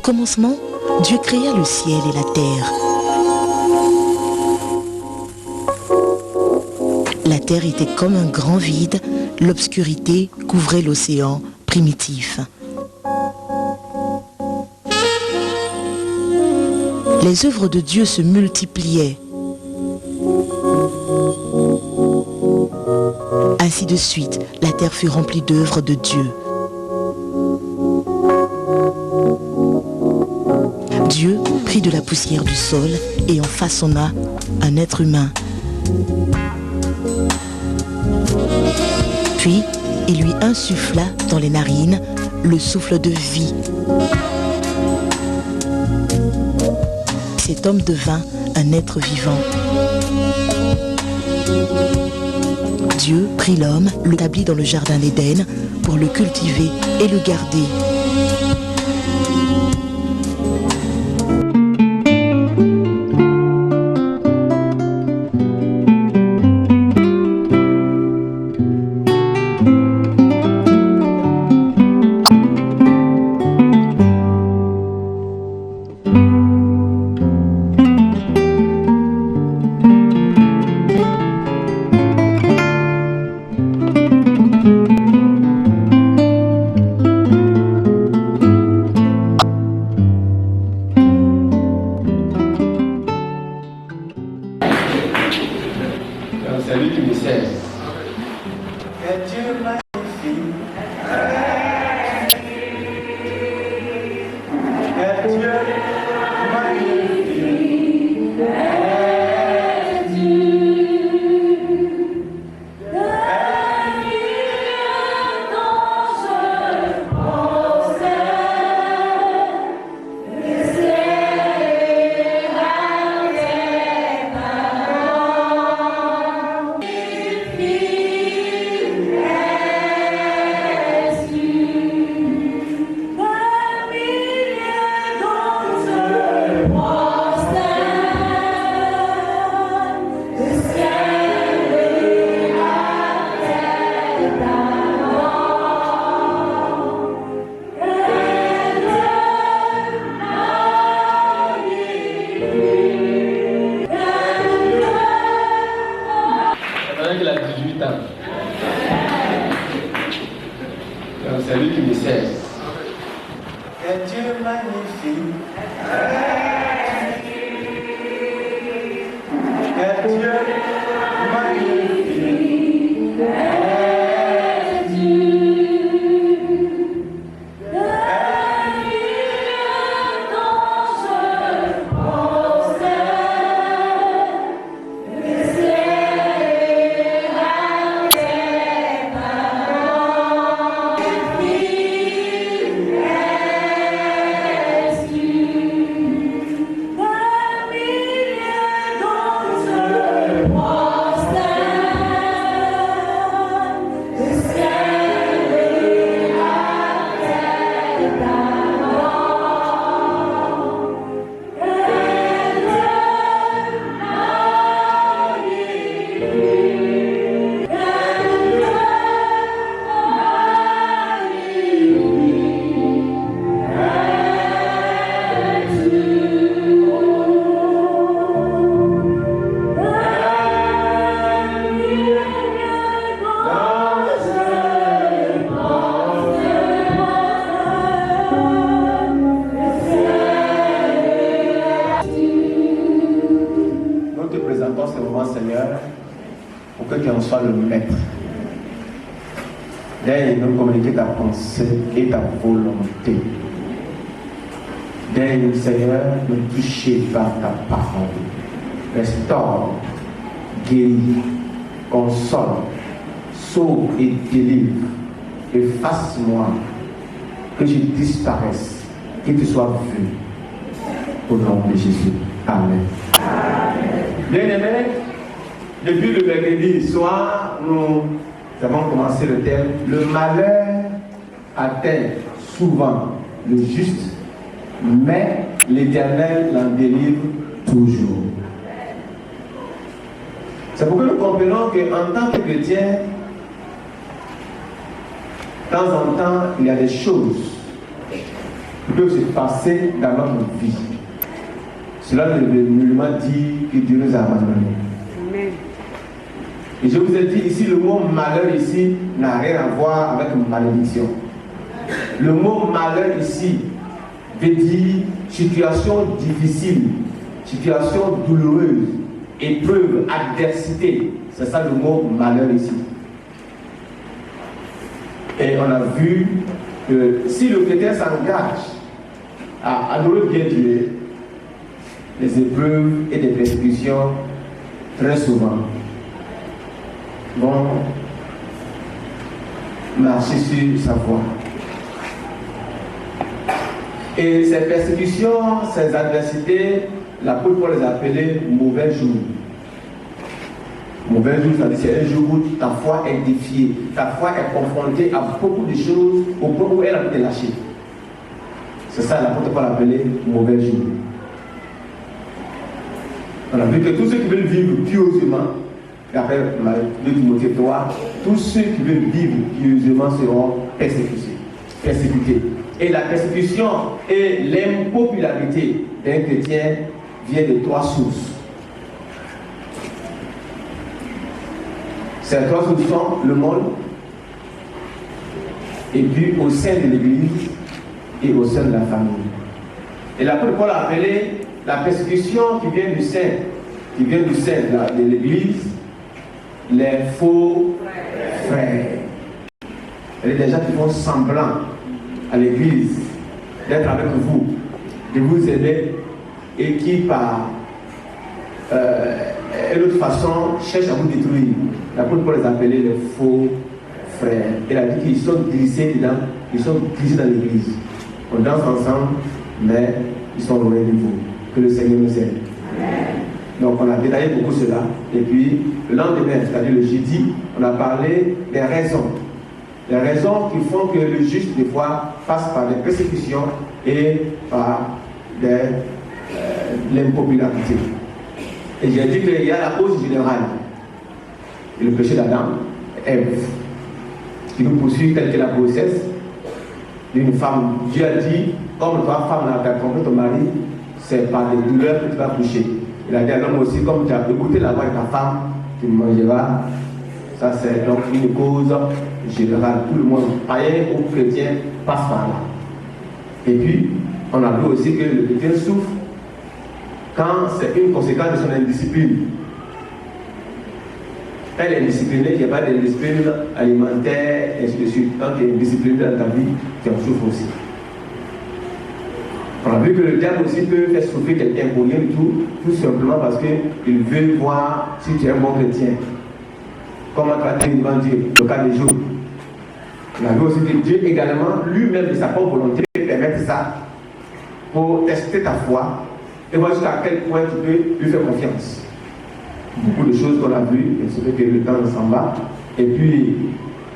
commencement, Dieu créa le ciel et la terre. La terre était comme un grand vide, l'obscurité couvrait l'océan primitif. Les œuvres de Dieu se multipliaient. Ainsi de suite, la terre fut remplie d'œuvres de Dieu. Dieu prit de la poussière du sol et en façonna un être humain. Puis, il lui insuffla dans les narines le souffle de vie. Cet homme devint un être vivant. Dieu prit l'homme, l'établit dans le jardin d'Éden pour le cultiver et le garder. C'est lui qui me sert. Que Dieu magnifie. Que Dieu il a 18 ans. C'est lui qui me sert. Que Dieu magnifie. Que Dieu magnifie. Seigneur, pour que tu en sois le maître. D'ailleurs, nous communiquer ta pensée et ta volonté. D'ailleurs, Seigneur, nous toucher par ta parole. Restaure, guéris, console, sauve et délivre. Efface-moi, que je disparaisse, que tu sois vu. Au nom de Jésus. Amen. Bien-aimés, depuis le mercredi soir, nous avons commencé le thème. Le malheur atteint souvent le juste, mais l'Éternel l'en délivre toujours. C'est pourquoi nous comprenons qu'en tant que chrétien, de temps en temps, il y a des choses peuvent se passer dans notre vie. Cela ne veut nullement dire que Dieu nous a abandonnés. Amen. Et je vous ai dit ici, le mot malheur ici n'a rien à voir avec malédiction. Le mot malheur ici veut dire situation difficile, situation douloureuse, épreuve, adversité. C'est ça le mot malheur ici. Et on a vu que si le chrétien s'engage à adorer bien Dieu, les épreuves et les persécutions, très souvent, vont marcher sur sa voie. Et ces persécutions, ces adversités, l'apôtre Paul les appelait mauvais jours. Mauvais jour, ça veut dire c'est un jour où ta foi est défiée, ta foi est confrontée à beaucoup de choses au point où elle a été lâchée. C'est ça l'apôtre Paul appelait mauvais jour. On a vu que tous ceux qui veulent vivre pieusement, après 2 Timothée 3, tous ceux qui veulent vivre pieusement seront persécutés. Et la persécution et l'impopularité d'un chrétien vient de 3 sources. Ces 3 sources sont le monde, et puis au sein de l'église et au sein de la famille. Et l'apôtre Paul a appelé la persécution qui vient du sein de l'église, les faux frères. Il y a des gens qui font semblant à l'église d'être avec vous, de vous aider, et qui par une autre façon cherchent à vous détruire. L'apôtre Paul les appelait les faux frères. Il a dit qu'ils sont glissés dedans, ils sont glissés dans l'église. On danse ensemble, mais ils sont loin de vous. Que le Seigneur nous aide. Donc on a détaillé beaucoup cela. Et puis le lendemain, c'est-à-dire le jeudi, on a parlé des raisons. Les raisons qui font que le juste, des fois, passe par des persécutions et par l'impopularité. Et j'ai dit qu'il y a la cause générale. Et le péché d'Adam, Ève, qui nous poursuit telle que la grossesse d'une femme. Dieu a dit, comme toi, femme, tu as trompé ton mari, c'est par des douleurs que tu vas coucher. Il a dit à l'homme aussi, comme tu as écouté la voix de ta femme, tu mangeras. Ça, c'est donc une cause générale. Tout le monde, païen ou chrétien, passe par là. Et puis, on a vu aussi que le chrétien souffre quand c'est une conséquence de son indiscipline. Elle est disciplinée, il n'y a pas de discipline alimentaire, et ainsi de suite. Quand tu es discipliné dans ta vie, tu en souffres aussi. On a vu que le diable aussi peut faire souffrir quelqu'un pour rien du tout simplement parce qu'il veut voir si tu es un bon chrétien. Comment traiter devant Dieu, le cas des jours. On a vu aussi que Dieu également, lui-même de sa propre volonté, permet ça pour tester ta foi et voir jusqu'à quel point tu peux lui faire confiance. Beaucoup de choses qu'on a vues, et c'est vrai que le temps s'en va. Et puis,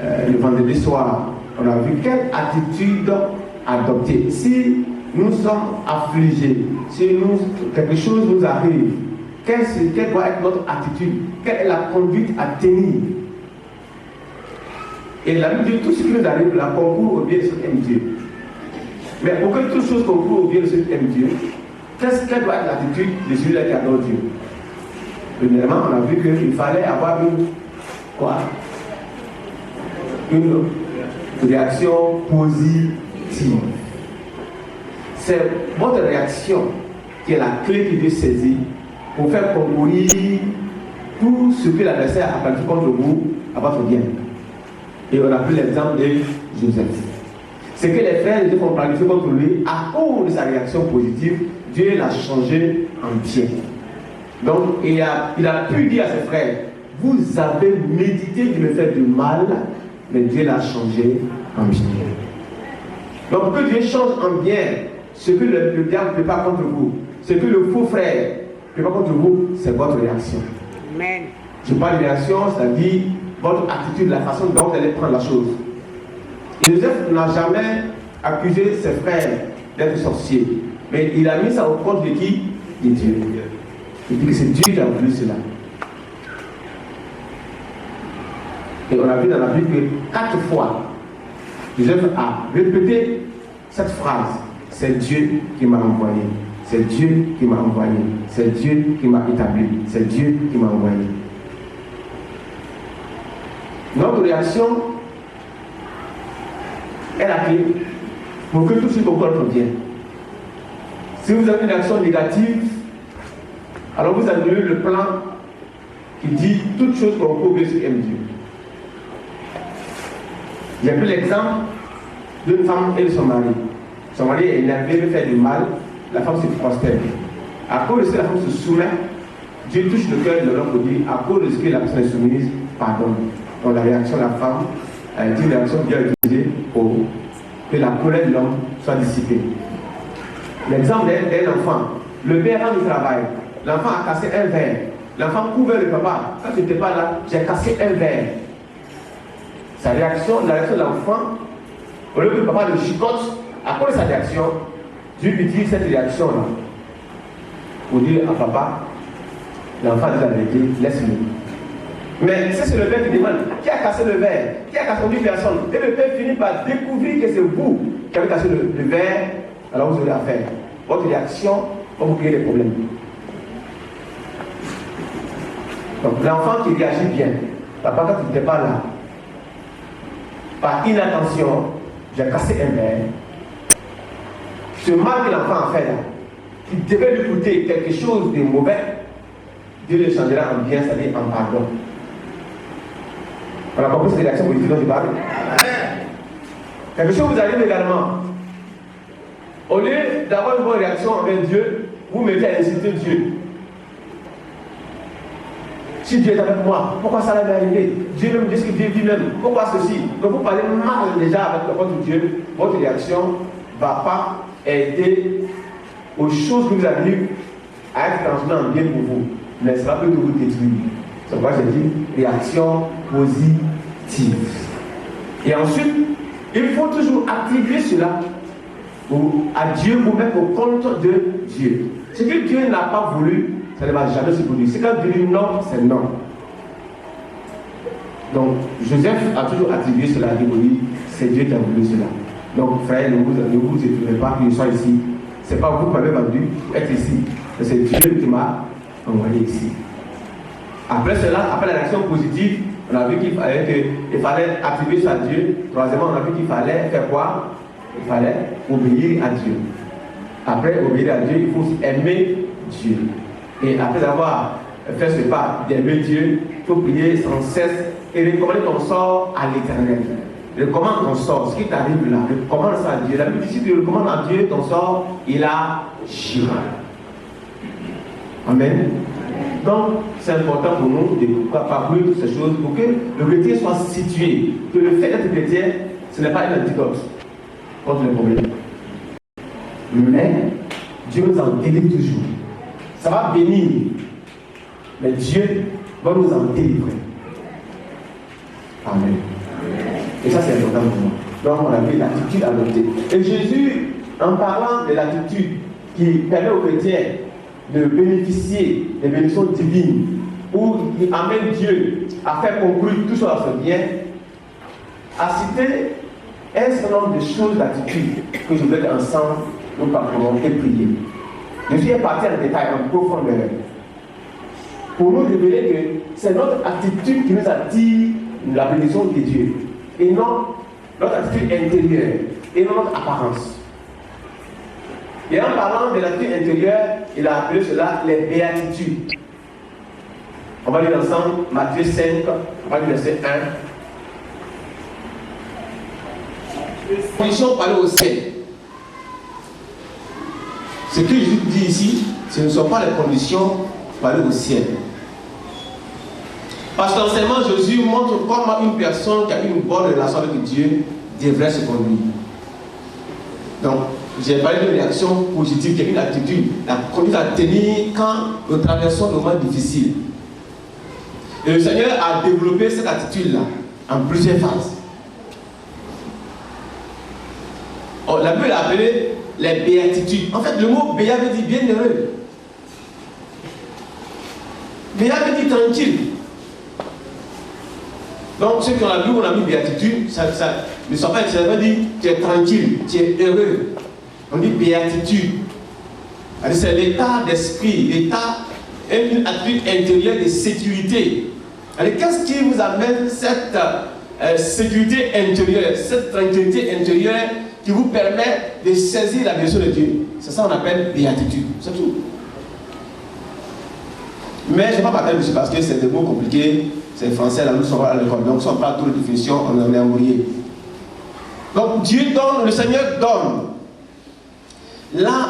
le vendredi soir, on a vu quelle attitude adopter. Si nous sommes affligés, si quelque chose nous arrive, quelle doit être notre attitude? Quelle est la conduite à tenir? Et la Bible dit tout ce qui nous arrive là concourt au bien de ceux qui aiment Dieu. Mais pour que toutes choses concourent au bien de ceux qui aiment Dieu, quelle doit être l'attitude de celui-là qui adore Dieu? Premièrement, on a vu qu'il fallait avoir une réaction positive. C'est votre réaction qui est la clé qui veut saisir pour faire concourir tout ce que l'adversaire a bâti contre vous à votre bien. Et on a pris l'exemple de Joseph. C'est que les frères ont planifié contre lui, à cause de sa réaction positive, Dieu l'a changé en bien. Donc il a pu dire à ses frères, vous avez médité de me faire du mal, mais Dieu l'a changé en bien. Donc que Dieu change en bien ce que le diable ne peut pas contre vous, ce que le faux frère ne peut pas contre vous, c'est votre réaction. Amen. Je parle de réaction, c'est-à-dire votre attitude, la façon dont vous allez prendre la chose. Joseph n'a jamais accusé ses frères d'être sorciers, mais il a mis ça au compte de qui? De Dieu. Il dit que c'est Dieu qui a voulu cela. Et on a vu dans la Bible que 4 fois, Joseph a répété cette phrase. c'est Dieu qui m'a envoyé. C'est Dieu qui m'a envoyé. C'est Dieu qui m'a établi. C'est Dieu qui m'a envoyé. Notre réaction est la clé pour que tout ce qu'on bien. Si vous avez une action négative, alors vous annulez le plan qui dit toute chose qu'on peut obéir sur Dieu. J'ai pris l'exemple d'une femme et de son mari. Son mari est énervé, veut faire du mal, la femme se prosterne. À cause de ce que la femme se soumet, Dieu touche le cœur de l'homme pour dire, à cause de ce que la personne est soumise, pardonne. Donc la réaction de la femme est une réaction bien utilisée pour que la colère de l'homme soit dissipée. L'exemple d'un enfant, le père rentre du travail, l'enfant a cassé un verre, l'enfant couvre le papa, quand tu n'étais pas là, j'ai cassé un verre. Sa réaction, la réaction de l'enfant, au lieu que le papa le chicote, à cause de sa réaction, Dieu lui dit cette réaction-là pour dire à papa, l'enfant dit la vérité, laisse-le. Mais c'est le père qui demande, qui a cassé le verre? Qui a cassé une personne? Et le père finit par découvrir que c'est vous qui avez cassé le verre, alors vous aurez affaire. Votre réaction va vous créer des problèmes. Donc l'enfant qui réagit bien, papa quand tu n'étais pas là, par inattention, j'ai cassé un verre. Ce mal que l'enfant a fait là, qui devait lui coûter quelque chose de mauvais, Dieu le changera en bien, c'est-à-dire en pardon. On a compris cette réaction positive dont je parle. Quelque chose vous arrive également. Au lieu d'avoir une bonne réaction envers Dieu, vous mettez à insulter Dieu. Si Dieu est avec moi, pourquoi ça m'est arrivé? Dieu même dit ce que Dieu dit même. Pourquoi ceci? Donc vous parlez mal déjà avec votre Dieu, votre réaction ne va pas aider aux choses que vous avez à être transformées en bien pour vous. Mais ça va plutôt vous détruire. C'est pourquoi j'ai dit réaction positive. Et ensuite, il faut toujours attribuer cela à Dieu pour mettre au compte de Dieu. Ce que Dieu n'a pas voulu, ça ne va jamais se produire. C'est quand Dieu dit non, c'est non. Donc, Joseph a toujours attribué cela à Dieu pour dire c'est Dieu qui a voulu cela. Donc, frère, ne vous étonnez pas que je sois ici. Ce n'est pas vous qui m'avez vendu pour être ici. C'est Dieu qui m'a envoyé ici. Après cela, après la réaction positive, on a vu qu'il fallait attribuer ça à Dieu. Troisièmement, on a vu qu'il fallait faire quoi? Il fallait obéir à Dieu. Après obéir à Dieu, il faut aussi aimer Dieu. Et après avoir fait ce pas d'aimer Dieu, il faut prier sans cesse et recommander ton sort à l'Éternel. Recommande ton sort, ce qui t'arrive là, recommande ça à Dieu. La Bible dit si tu recommandes à Dieu ton sort, il agira. Amen. Donc, c'est important pour nous de parcourir toutes ces choses pour que le chrétien soit situé. Que le fait d'être chrétien, ce n'est pas un antidote contre les problèmes. Mais Dieu nous en délivre toujours. Ça va bénir, mais Dieu va nous en délivrer. Amen. Et ça, c'est important pour nous. Donc, on a vu l'attitude adoptée. Et Jésus, en parlant de l'attitude qui permet aux chrétiens de bénéficier des bénédictions divines, où il amène Dieu à faire conclure tout ça dans son bien, a cité un certain nombre de choses d'attitude que je voulais ensemble nous parcourons et prier. Je suis parti en détail, en profondeur, pour nous révéler que c'est notre attitude qui nous attire la bénédiction de Dieu, et non notre attitude intérieure, et non notre apparence. Et en parlant de l'attitude intérieure, il a appelé cela les béatitudes. On va lire ensemble Matthieu 5, on va lire verset 1. Condition pour aller au ciel. Ce que je dis ici, ce ne sont pas les conditions pour aller au ciel. Parce qu'enseignement, Jésus montre comment une personne qui a une bonne relation avec Dieu devrait se conduire. Donc, j'ai parlé d'une réaction positive, qui est une attitude, la conduite à tenir quand nous traversons des moments difficiles. Et le Seigneur a développé cette attitude-là en plusieurs phases. La Bible l'a appelé les béatitudes. En fait, le mot béat veut dire bienheureux. Béat veut dire tranquille. Donc, ceux qui ont la Bible, on a mis béatitude, ça ne veut dire tu es tranquille, tu es heureux. On dit béatitude. C'est l'état d'esprit, l'état et une attitude intérieure de sécurité. Qu'est-ce qui vous amène cette sécurité intérieure, cette tranquillité intérieure qui vous permet de saisir la bénédiction de Dieu? C'est ça qu'on appelle béatitude. C'est tout. Mais je ne vais pas parler dessus parce que c'est des mots compliqués. C'est français, là, nous sommes à l'école. Donc, si on parle de toutes les définitions, on en est embrouillé. Donc, Dieu donne, le Seigneur donne. Là,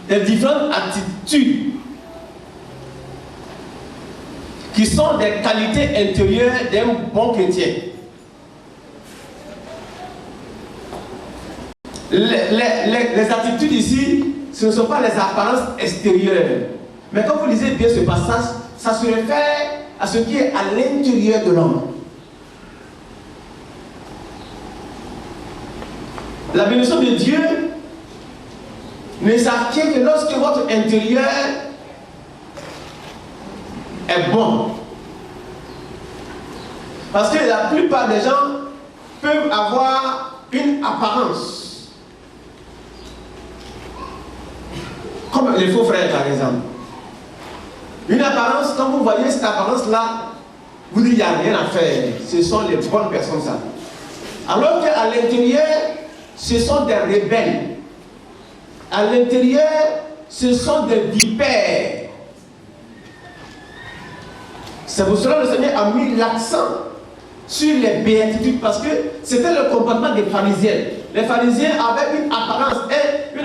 les différentes attitudes qui sont des qualités intérieures d'un bon chrétien. Les attitudes ici, ce ne sont pas les apparences extérieures. Mais quand vous lisez bien ce passage, ça se réfère à ce qui est à l'intérieur de l'homme. La bénédiction de Dieu ne s'acquiert que lorsque votre intérieur est bon. Parce que la plupart des gens peuvent avoir une apparence. Comme les faux frères par exemple. Une apparence, quand vous voyez cette apparence-là, vous dites qu'il n'y a rien à faire. Ce sont les bonnes personnes, ça. Alors qu'à l'intérieur, ce sont des rebelles. À l'intérieur, ce sont des vipères. C'est pour cela que le Seigneur a mis l'accent sur les béatitudes, parce que c'était le comportement des pharisiens. Les pharisiens avaient une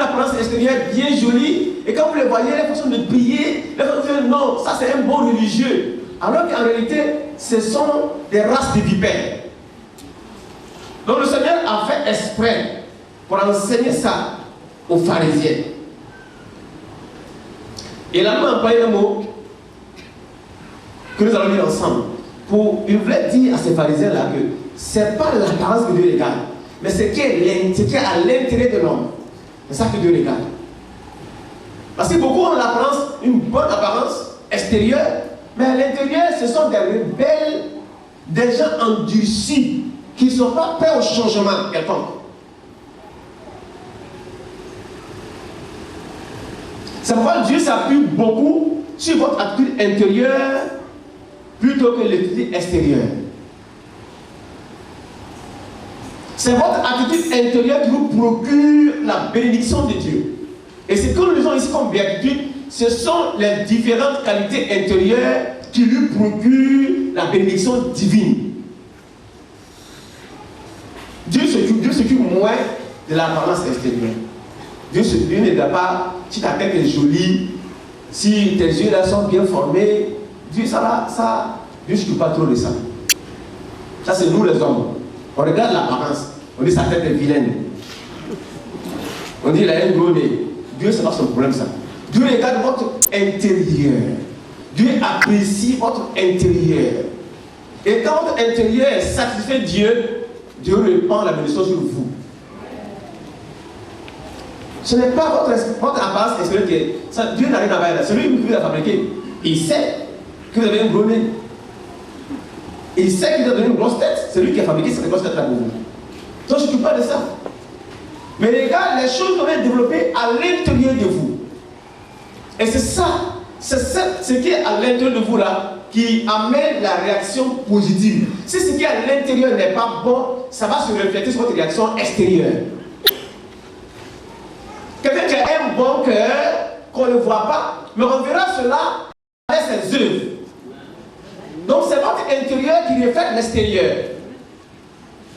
apparence extérieure bien jolie, et quand vous les voyez, les façons de prier, les façons de dire non, ça c'est un bon religieux. Alors qu'en réalité, ce sont des races de vipères. Donc le Seigneur a fait exprès pour enseigner ça aux pharisiens. Et là, nous employé un mot que nous allons lire ensemble. Il voulait dire à ces pharisiens-là que ce n'est pas l'apparence que Dieu regarde, mais ce qui est à l'intérieur de l'homme. C'est ça que Dieu regarde. Parce que beaucoup ont l'apparence, une bonne apparence extérieure, mais à l'intérieur, ce sont des rebelles, des gens endurcis, qui ne sont pas prêts au changement quelconque. C'est pourquoi Dieu s'appuie beaucoup sur votre attitude intérieure plutôt que l'attitude extérieure. C'est votre attitude intérieure qui vous procure la bénédiction de Dieu. Et ce que nous disons ici comme béatitude, ce sont les différentes qualités intérieures qui lui procurent la bénédiction divine. Dieu s'occupe moins de l'apparence extérieure. Dieu ne regarde pas si ta tête est jolie, si tes yeux là sont bien formés. Dieu ne s'occupe pas trop de ça. Ça, c'est nous les hommes. On regarde l'apparence. On dit sa tête est vilaine. On dit il a un gros nez. Dieu, c'est pas son problème, ça. Dieu regarde votre intérieur. Dieu apprécie votre intérieur. Et quand votre intérieur satisfait Dieu, Dieu répand la bénédiction sur vous. Ce n'est pas votre apparence extérieure qui est. Dieu n'a rien à voir là. Celui qui vous a fabriqué, il sait que vous avez un gros nez. Il sait qu'il vous a donné une grosse tête. C'est lui qui a fabriqué cette grosse tête là pour vous. Donc je ne m'occupe pas de ça. Mais regarde, les choses doivent être développées à l'intérieur de vous. Et c'est ça, ce qui est à l'intérieur de vous là, qui amène la réaction positive. Si ce qui est à l'intérieur n'est pas bon, ça va se refléter sur votre réaction extérieure. Quelqu'un qui a un bon cœur, qu'on ne voit pas, mais on verra cela avec ses œuvres. Donc c'est votre intérieur qui reflète l'extérieur.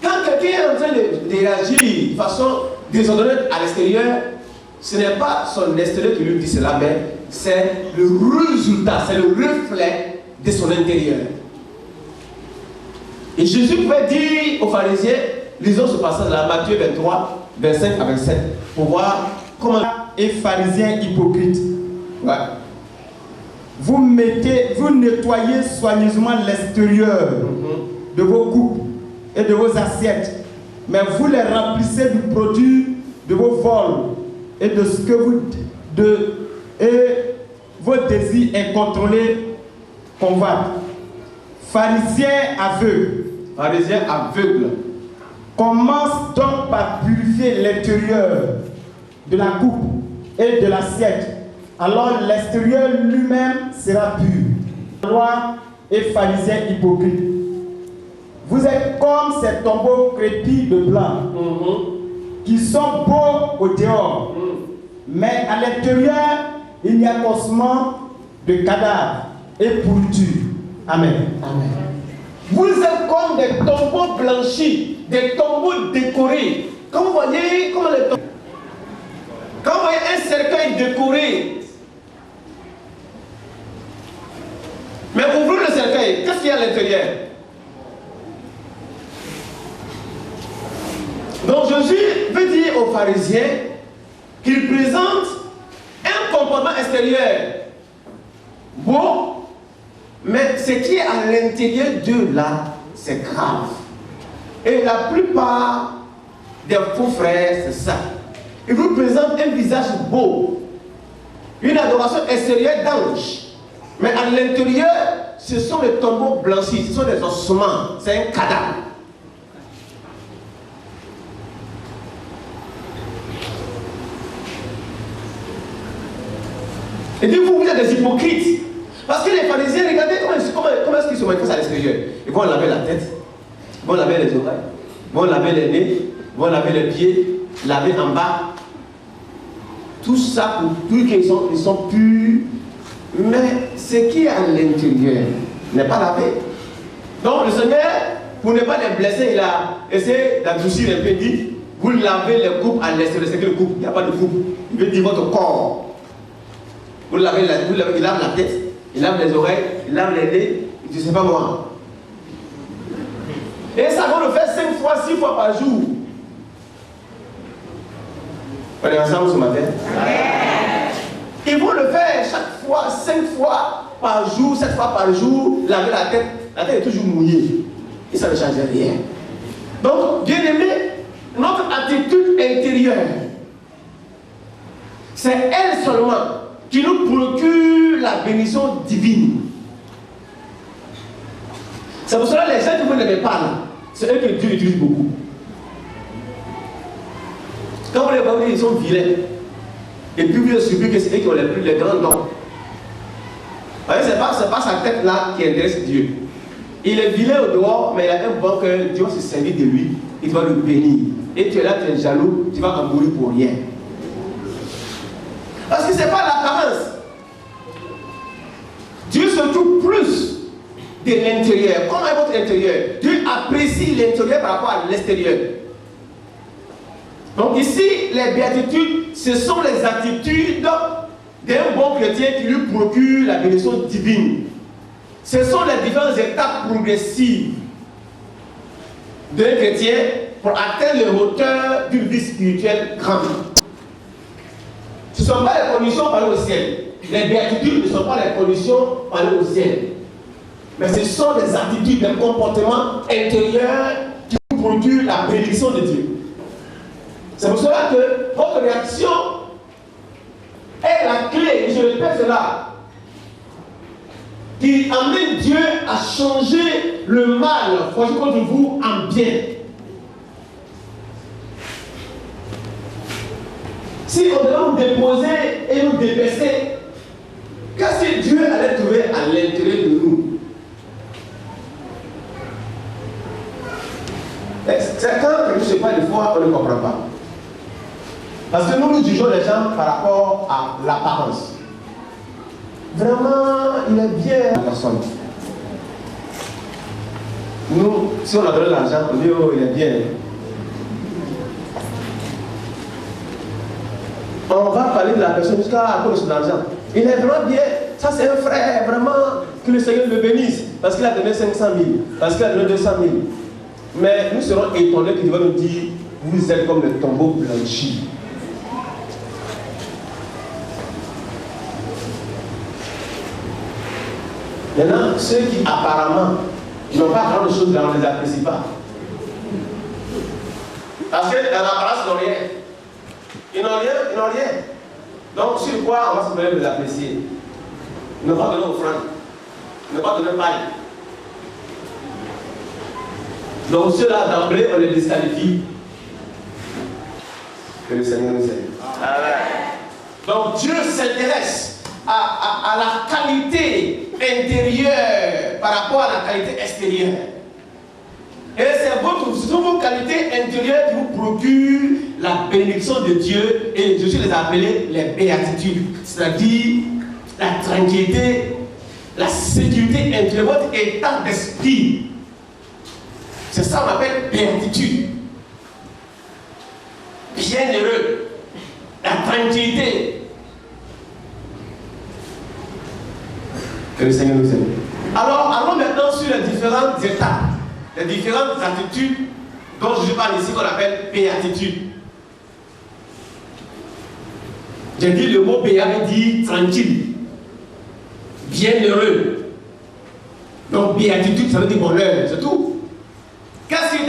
Quand quelqu'un est en train de réagir de façon désordonnée à l'extérieur, ce n'est pas son extérieur qui lui dit cela, mais c'est le résultat, c'est le reflet de son intérieur. Et Jésus pouvait dire aux pharisiens, lisons ce passage-là, Matthieu 23, 25 à 27, pour voir comment... Et pharisiens hypocrites. Ouais. Vous nettoyez soigneusement l'extérieur de vos coupes et de vos assiettes, mais vous les remplissez du produit de vos vols et de ce que vos désirs incontrôlés convoitent. Pharisiens aveugles. Pharisiens aveugles. Commence donc par purifier l'intérieur de la coupe et de l'assiette, alors l'extérieur lui-même sera pur. Loi et pharisiens hypocrites. Vous êtes comme ces tombeaux crépus de blanc, qui sont beaux au dehors, mais à l'intérieur, il y a qu'ossements de cadavres et pourriture. Amen. Amen. Vous êtes comme des tombeaux blanchis, des tombeaux décorés. Quand vous voyez, quand vous voyez un cercueil décoré, mais ouvrez le cercueil, qu'est-ce qu'il y a à l'intérieur? Donc Jésus veut dire aux pharisiens qu'il présente un comportement extérieur beau, mais ce qui est à l'intérieur d'eux là, c'est grave. Et la plupart des faux frères, c'est ça. Ils vous présentent un visage beau, une adoration extérieure d'ange. Mais à l'intérieur, ce sont des tombeaux blanchis, ce sont des ossements, c'est un cadavre. Et dit, vous êtes des hypocrites. Parce que les pharisiens, regardez comment est-ce qu'ils se manifestent à l'extérieur. Ils vont laver la tête, ils vont laver les oreilles, ils vont laver les nez, ils vont laver les pieds, laver en bas. Tout ça pour tout qu'ils sont purs. Mais ce qui est à l'intérieur n'est pas lavé. Donc le Seigneur, pour ne pas les blesser, il a essayé d'adoucir un peu, dit, vous lavez les coupes à l'extérieur. C'est quelle coupe? Il n'y a pas de coupe. Il veut dire votre corps. Vous lavez il lave la tête, il lave les oreilles, il lave les nez, il dit, c'est pas moi. Et ça va le faire 5 fois, 6 fois par jour. On est ensemble ce matin? Ils vont le faire chaque fois, 5 fois par jour, 7 fois par jour, laver la tête est toujours mouillée. Et ça ne change rien. Donc, bien aimé, notre attitude intérieure, c'est elle seulement qui nous procure la bénédiction divine. C'est pour cela que les gens qui vous n'aimez pas là, c'est eux que Dieu utilise beaucoup. Quand vous les voyez, ils sont vilains. Et puis vous subissez que c'est eux qui ont les grands dons. Vous voyez, ce n'est pas sa tête là qui intéresse Dieu. Il est vilain au dehors, mais il a un bon cœur. Dieu va se servir de lui. Il va le bénir. Et tu es là, tu es jaloux, tu vas en mourir pour rien. Parce que ce n'est pas l'apparence. Dieu se trouve plus de l'intérieur. Comment est votre intérieur? Dieu apprécie l'intérieur par rapport à l'extérieur. Donc ici, les béatitudes, ce sont les attitudes d'un bon chrétien qui lui procure la bénédiction divine. Ce sont les différentes étapes progressives d'un chrétien pour atteindre les hauteurs d'une vie spirituelle grande. Ce ne sont pas les conditions pour aller au ciel. Les béatitudes ne sont pas les conditions pour aller au ciel. Mais ce sont des attitudes, des comportements intérieurs qui vous procurent la bénédiction de Dieu. C'est pour cela que votre réaction est la clé, et je répète cela, qui amène Dieu à changer le mal forgé contre vous en bien. Si on devait nous déposer et nous débaisser, qu'est-ce que Dieu allait trouver à l'intérieur de nous? C'est quand je ne sais pas, des fois, on ne comprend pas. Parce que nous jugeons les gens par rapport à l'apparence. Vraiment, il est bien la personne. Nous, si on a donné l'argent, on dit, oh, il est bien. On va parler de la personne jusqu'à cause de son argent. Il est vraiment bien. Ça, c'est un frère, vraiment, que le Seigneur le bénisse. Parce qu'il a donné 500 000. Parce qu'il a donné 200 000. Mais nous serons étonnés qu'il va nous dire, vous êtes comme le tombeau blanchi. Maintenant, ceux qui apparemment n'ont pas grand chose, on ne les apprécie pas. Parce que dans l'apparence, ils n'ont rien. Ils n'ont rien, ils n'ont rien. Donc, sur quoi on va se permettre de les apprécier? Ne pas donner offrande. Ne pas donner paille. Donc, ceux-là, d'emblée, on les disqualifie. Que le Seigneur nous aide. Donc Dieu s'intéresse à la qualité intérieure par rapport à la qualité extérieure. Et c'est vos qualités intérieures qui vous procurent la bénédiction de Dieu, et je les appelé les béatitudes, c'est-à-dire la tranquillité, la sécurité intérieure, votre état d'esprit. C'est ça qu'on appelle béatitude. Bienheureux, la tranquillité. Que le Seigneur nous aide. Alors, allons maintenant sur les différentes étapes, les différentes attitudes dont je parle ici, qu'on appelle béatitude. J'ai dit le mot béat veut dire tranquille, bienheureux. Donc, béatitude, ça veut dire bonheur, c'est tout. Qu'est-ce qui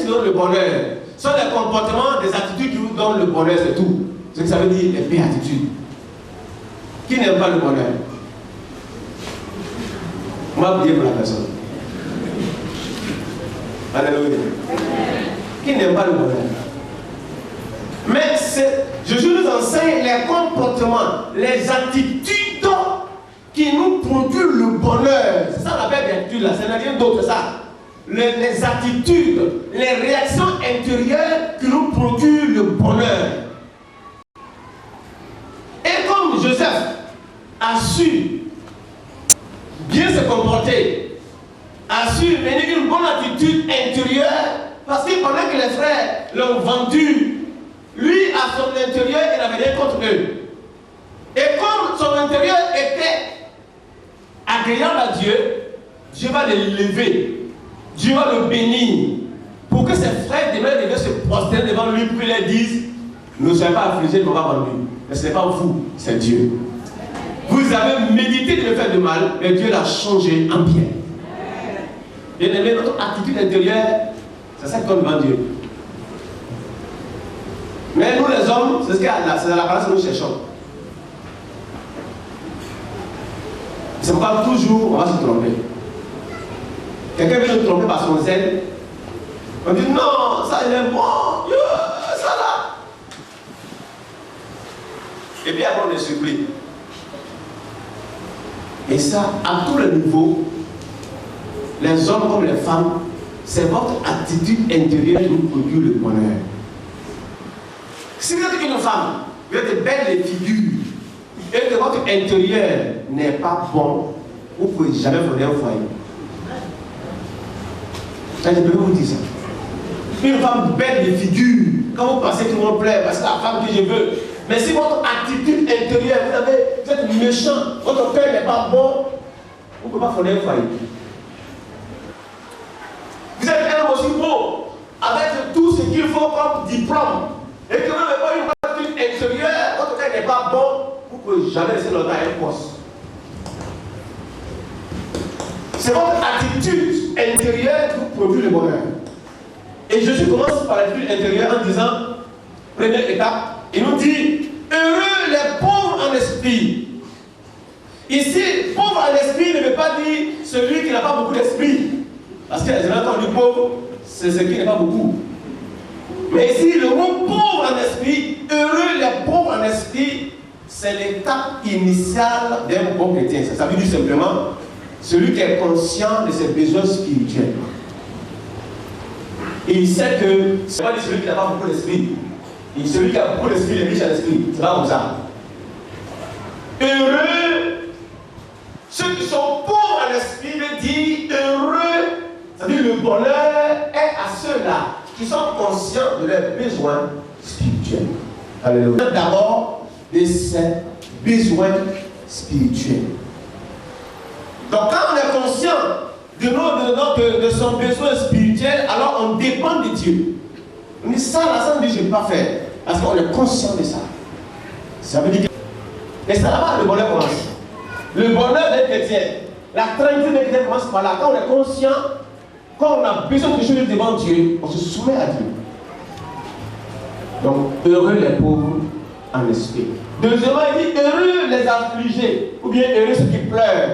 donne le bonheur? Ce sont les comportements, des attitudes qui vous donnent le bonheur, c'est tout. C'est ce que ça veut dire, les béatitudes. Qui n'aime pas le bonheur? Moi, bien pour la personne. Alléluia. Qui n'aime pas le bonheur? Mais Jésus nous enseigne les comportements, les attitudes qui nous procurent le bonheur. C'est ça qu'on appelle béatitude là, c'est rien d'autre que ça. Les attitudes, les réactions intérieures qui nous procurent le bonheur. Et comme Joseph a su bien se comporter, a su mener une bonne attitude intérieure, parce qu'il pendant que les frères l'ont vendu, lui à son intérieur, il n'avait rien contre eux. Et comme son intérieur était agréable à Dieu, Dieu va le lever. Dieu va le bénir pour que ses frères devaient se prosterner devant lui pour qu'il leur dise: ne soyez pas affligés, ne m'ont pas vendu. Mais ce n'est pas vous, c'est Dieu. Vous avez médité de le faire de mal, mais Dieu l'a changé en bien. Bien aimé, notre attitude intérieure, c'est ça qu'on demande Dieu. Mais nous les hommes, c'est dans la parole que nous cherchons. C'est pas toujours, on va se tromper. Quelqu'un veut nous tromper par son zèle. On dit non, ça il est bon, ça là. Et puis après on est surpris. Et ça, à tous les niveaux, les hommes comme les femmes, c'est votre attitude intérieure qui vous procure le bonheur. Si vous êtes une femme, vous êtes belle de figure, et que votre intérieur n'est pas bon, vous ne pouvez jamais fonder un foyer. Je peux vous dire ça. Une femme belle de figure, quand vous passez, tout le monde plaît, parce que c'est la femme que je veux. Mais si votre attitude intérieure, vous êtes méchant, votre cœur n'est pas bon, vous ne pouvez pas fonder un foyer. Vous êtes un homme aussi beau, avec tout ce qu'il faut comme diplôme, et que vous n'avez pas une attitude intérieure, votre cœur n'est pas bon, vous ne pouvez jamais laisser longtemps un poste. C'est votre attitude intérieure qui vous produit le bonheur. Et Jésus commence par l'attitude intérieure en disant, première étape, il nous dit, heureux les pauvres en esprit. Ici, pauvre en esprit ne veut pas dire celui qui n'a pas beaucoup d'esprit. Parce que les gens ont dit pauvre, c'est ce qui n'est pas beaucoup. Mais ici, le mot pauvre en esprit, heureux les pauvres en esprit, c'est l'étape initiale d'un bon chrétien. Ça veut dire simplement celui qui est conscient de ses besoins spirituels. Et il sait que ce n'est pas celui qui n'a pas beaucoup d'esprit. Et celui qui a beaucoup d'esprit est riche à l'esprit. C'est pas comme ça. Heureux, ceux qui sont pauvres en esprit veut dire heureux. C'est-à-dire le bonheur est à ceux-là qui sont conscients de leurs besoins spirituels. Alléluia. D'abord, de ses besoins spirituels. Donc quand on est conscient de son besoin spirituel, alors on dépend de Dieu. On dit ça, là, ça, on dit je ne vais pas faire. Parce qu'on est conscient de ça. Ça veut dire que... Et c'est là-bas le bonheur commence. Le bonheur des chrétiens, la tranquillité des chrétiens commence par là. Quand on est conscient, quand on a besoin de quelque chose devant Dieu, on se soumet à Dieu. Donc, heureux les pauvres en esprit. Deuxièmement, il dit heureux les affligés, ou bien heureux ceux qui pleurent.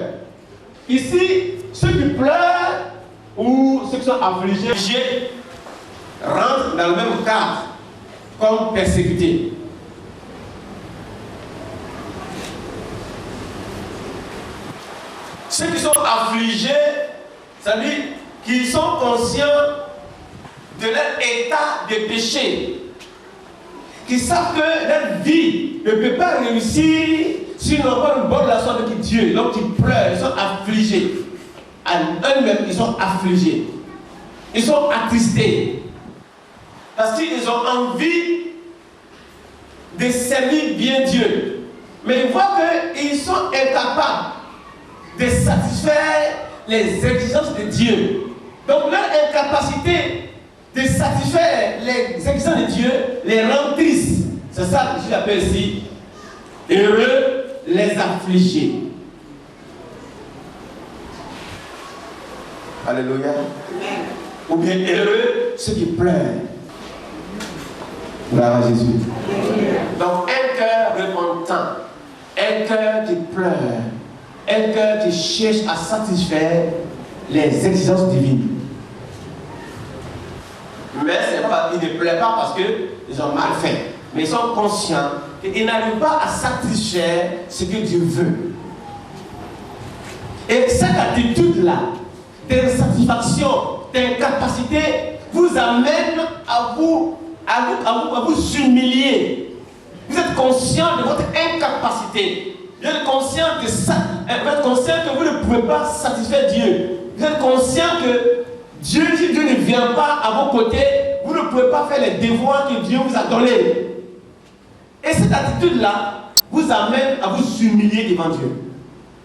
Ici, ceux qui pleurent ou ceux qui sont affligés rentrent dans le même cadre comme persécutés. Ceux qui sont affligés, c'est-à-dire qui sont conscients de leur état de péché, qui savent que leur vie ne peut pas réussir s'ils n'ont pas une bonne relation avec Dieu. Donc ils pleurent, ils sont affligés. À eux-mêmes, ils sont affligés. Ils sont attristés. Parce qu'ils ont envie de servir bien Dieu. Mais ils voient qu'ils sont incapables de satisfaire les exigences de Dieu. Donc leur incapacité de satisfaire les exigences de Dieu les rend tristes. C'est ça que je l'appelle ici heureux les affligés. Alléluia. Ou bien heureux ceux qui pleurent. Gloire à Jésus. Donc un cœur repentant, un cœur qui pleure, un cœur qui cherche à satisfaire les exigences divines. Mais ils ne pleurent pas parce qu'ils ont mal fait. Mais ils sont conscients qu'ils n'arrivent pas à satisfaire ce que Dieu veut. Et cette attitude-là, d'insatisfaction, d'incapacité, vous amène à vous humilier. Vous êtes conscient de votre incapacité. Vous êtes conscient que vous ne pouvez pas satisfaire Dieu. Vous êtes conscient que Dieu, si Dieu ne vient pas à vos côtés, vous ne pouvez pas faire les devoirs que Dieu vous a donnés. Et cette attitude-là vous amène à vous humilier devant Dieu.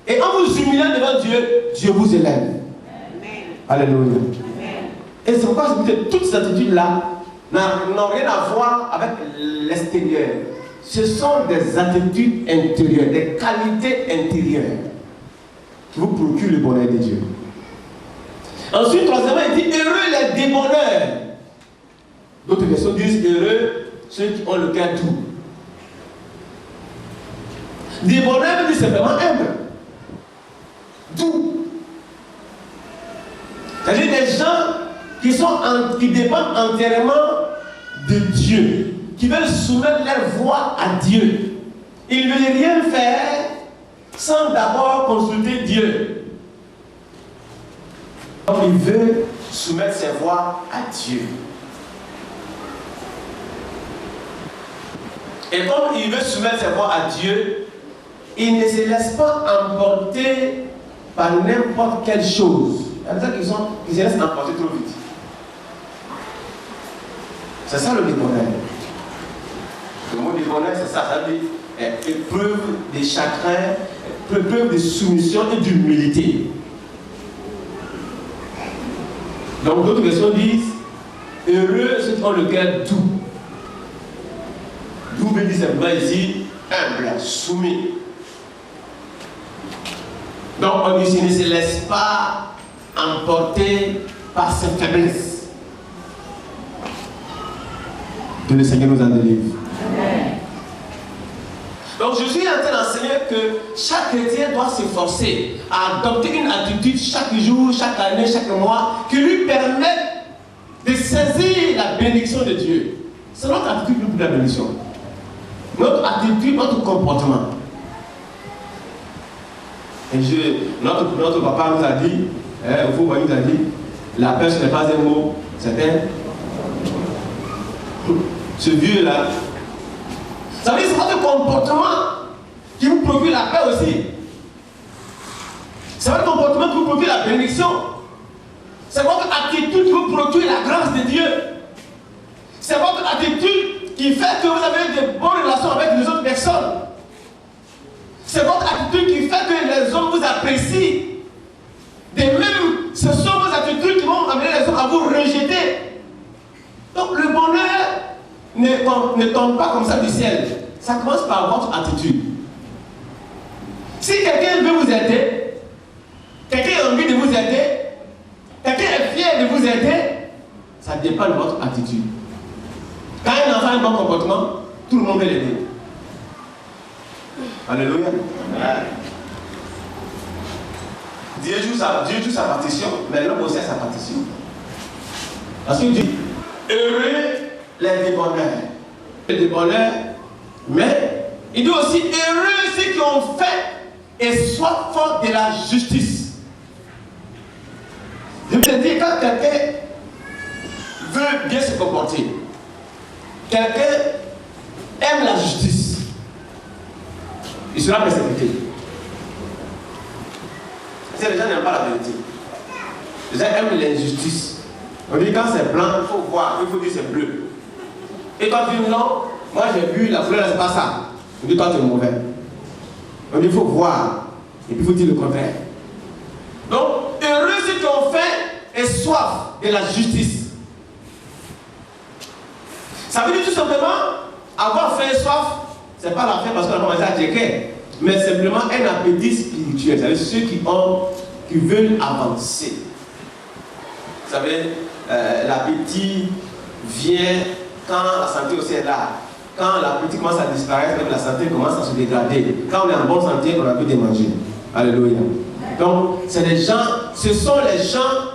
Et en vous humiliant devant Dieu, Dieu vous élève. Amen. Alléluia. Amen. Et c'est pourquoi toutes ces attitudes-là n'ont rien à voir avec l'extérieur. Ce sont des attitudes intérieures, des qualités intérieures qui vous procurent le bonheur de Dieu. Ensuite, troisièmement, il dit heureux les débonnaires. D'autres versions disent heureux ceux qui ont le cœur doux. Débonnaire veut dire simplement humble. Doux. C'est-à-dire des gens qui dépendent entièrement de Dieu, qui veulent soumettre leur voix à Dieu. Ils ne veulent rien faire sans d'abord consulter Dieu. Donc il veut soumettre ses voix à Dieu. Et comme il veut soumettre ses voix à Dieu, il ne se laisse pas emporter par n'importe quelle chose. C'est-à-dire qu'ils se laissent emporter trop vite. C'est ça le débonnaire. Le mot débonnaire, c'est ça. Ça veut dire épreuve de chagrin, épreuve de soumission et d'humilité. Donc d'autres versions disent heureux ceux qui ont le cœur doux. Doux veut dire simplement ici humble, soumis. Donc on ne se laisse pas emporter par ses faiblesses. Que le Seigneur nous en délivre. Donc je suis en train d'enseigner que chaque chrétien doit s'efforcer à adopter une attitude chaque jour, chaque année, chaque mois qui lui permette de saisir la bénédiction de Dieu. C'est notre attitude pour la bénédiction. Notre attitude, notre comportement. Et notre papa nous a dit, vous voyez, nous a dit, la paix ce n'est pas un mot, c'est ce vieux-là. Ça veut dire que c'est votre comportement qui vous procure la paix aussi. C'est votre comportement qui vous procure la bénédiction. C'est votre attitude qui vous procure la grâce de Dieu. C'est votre attitude qui fait que vous avez de bonnes relations avec les autres personnes. C'est votre attitude qui fait que les hommes vous apprécient. De même, ce sont vos attitudes qui vont amener les hommes à vous rejeter. Donc le bonheur ne tombe pas comme ça du ciel. Ça commence par votre attitude. Si quelqu'un veut vous aider, quelqu'un a envie de vous aider, quelqu'un est fier de vous aider, ça dépend de votre attitude. Quand un enfant a un bon comportement, tout le monde veut l'aider. Alléluia. Dieu joue sa partition, mais l'homme aussi a sa partition. Parce qu'il dit heureux les débonnaires. Les débonnaires, mais il dit aussi heureux ceux qui ont fait et soif de la justice. Je veux dire, quand quelqu'un veut bien se comporter, quelqu'un aime la justice, il sera persécuté. Parce que les gens n'aiment pas la vérité. Les gens aiment l'injustice. On dit quand c'est blanc, il faut voir, il faut dire c'est bleu. Et quand tu dis non, moi j'ai vu la couleur, c'est pas ça. On dit toi tu es mauvais. On dit il faut voir, et puis il faut dire le contraire. Donc, heureux ceux qui ont faim et soif de la justice. Ça veut dire tout simplement, avoir faim et soif, c'est pas la faim parce qu'on a commencé à checker, mais simplement un appétit spirituel. C'est-à-dire ceux qui veulent avancer. Vous savez, l'appétit vient quand la santé aussi est là. Quand l'appétit commence à disparaître, même la santé commence à se dégrader. Quand on est en bonne santé, on a envie de manger. Alléluia. Donc, ce sont les gens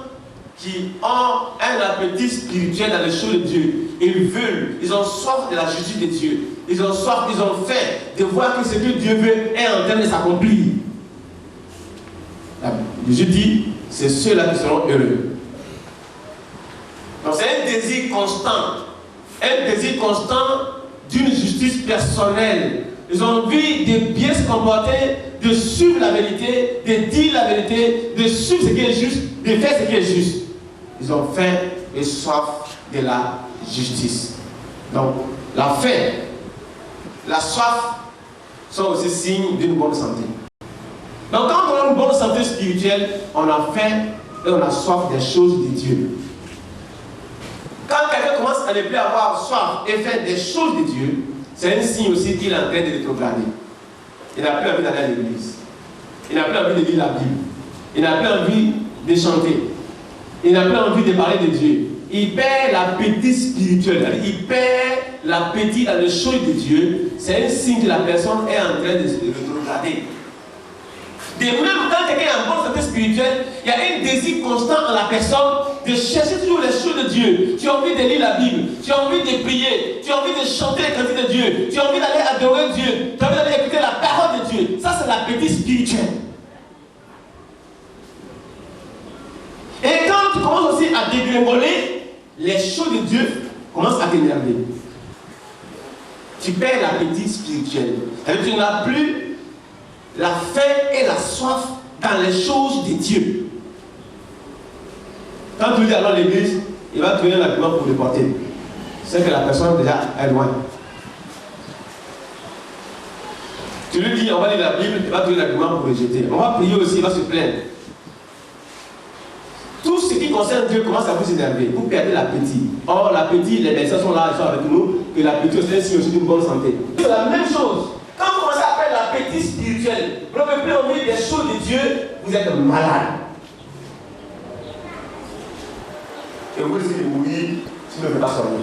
qui ont un appétit spirituel dans les choses de Dieu. Ils veulent, ils ont soif de la justice de Dieu. Ils ont soif, ils ont faim de voir que ce que Dieu veut est en train de s'accomplir. Je dis, c'est ceux-là qui seront heureux. Donc c'est un désir constant d'une justice personnelle. Ils ont envie de bien se comporter, de suivre la vérité, de dire la vérité, de suivre ce qui est juste, de faire ce qui est juste. Ils ont faim et soif de la justice. Donc la faim, la soif sont aussi signes d'une bonne santé. Donc quand on a une bonne santé spirituelle, on a faim et on a soif des choses de Dieu. Quand quelqu'un commence à ne plus avoir soif et faire des choses de Dieu, c'est un signe aussi qu'il est en train de rétrograder. Il n'a plus envie d'aller à l'église. Il n'a plus envie de lire la Bible. Il n'a plus envie de chanter. Il n'a plus envie de parler de Dieu. Il perd l'appétit spirituel. Il perd l'appétit dans les choses de Dieu. C'est un signe que la personne est en train de se rétrograder. De même, quand quelqu'un est en bonne santé spirituelle, il y a un désir constant en la personne de chercher toujours les choses de Dieu. Tu as envie de lire la Bible, tu as envie de prier, tu as envie de chanter les cantiques de Dieu, tu as envie d'aller adorer Dieu, tu as envie d'aller écouter la parole de Dieu. Ça, c'est l'appétit spirituel. Et quand tu commences aussi à dégringoler, les choses de Dieu commencent à t'énerver. Tu perds l'appétit spirituel. C'est-à-dire que tu n'as plus la faim et la soif dans les choses de Dieu. Quand tu dis alors l'église, il va trouver un argument pour le porter. C'est que la personne déjà est loin. Tu lui dis on va lire la Bible, il va trouver l'argument pour rejeter. On va prier aussi, il va se plaindre. Tout ce qui concerne Dieu commence à vous énerver. Vous perdez l'appétit. Or l'appétit, les médecins sont là, ils sont avec nous, que l'appétit c'est un signe aussi d'une bonne santé. C'est la même chose. Quand vous commencez à faire l'appétit spirituel, vous n'avez plus envie des choses de Dieu, vous êtes malade. Et vous risquez de mourir si vous ne faites pas sortir.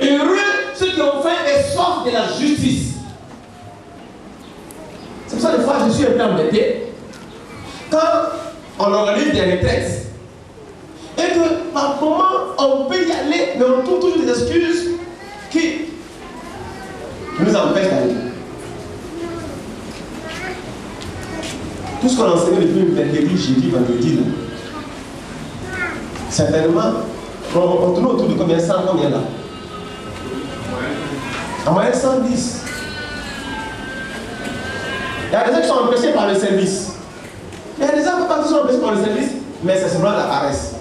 Heureux ceux qui ont faim et soif de la justice. C'est pour ça que des fois je suis un peu embêté. Quand on organise des retraites, et que par moment on peut y aller, mais on trouve toujours des excuses qui nous empêchent d'aller. Tout ce qu'on a enseigné depuis mercredi, jeudi, vendredi, certainement, on tourne autour de combien? 100, combien là? En moyenne 110. Il y a des gens qui sont empêchés par le service. Il y a des gens qui sont empêchés par le service, mais c'est simplement la paresse.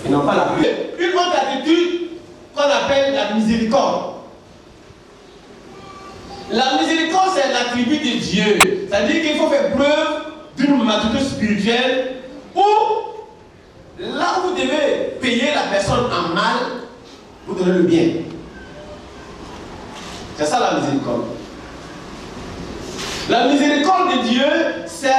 Ils n'ont pas la pluie. Une autre attitude qu'on appelle la miséricorde. La miséricorde, c'est l'attribut de Dieu. C'est-à-dire qu'il faut faire preuve d'une maturité spirituelle où, là où vous devez payer la personne en mal, vous donnez le bien. C'est ça la miséricorde. La miséricorde de Dieu, c'est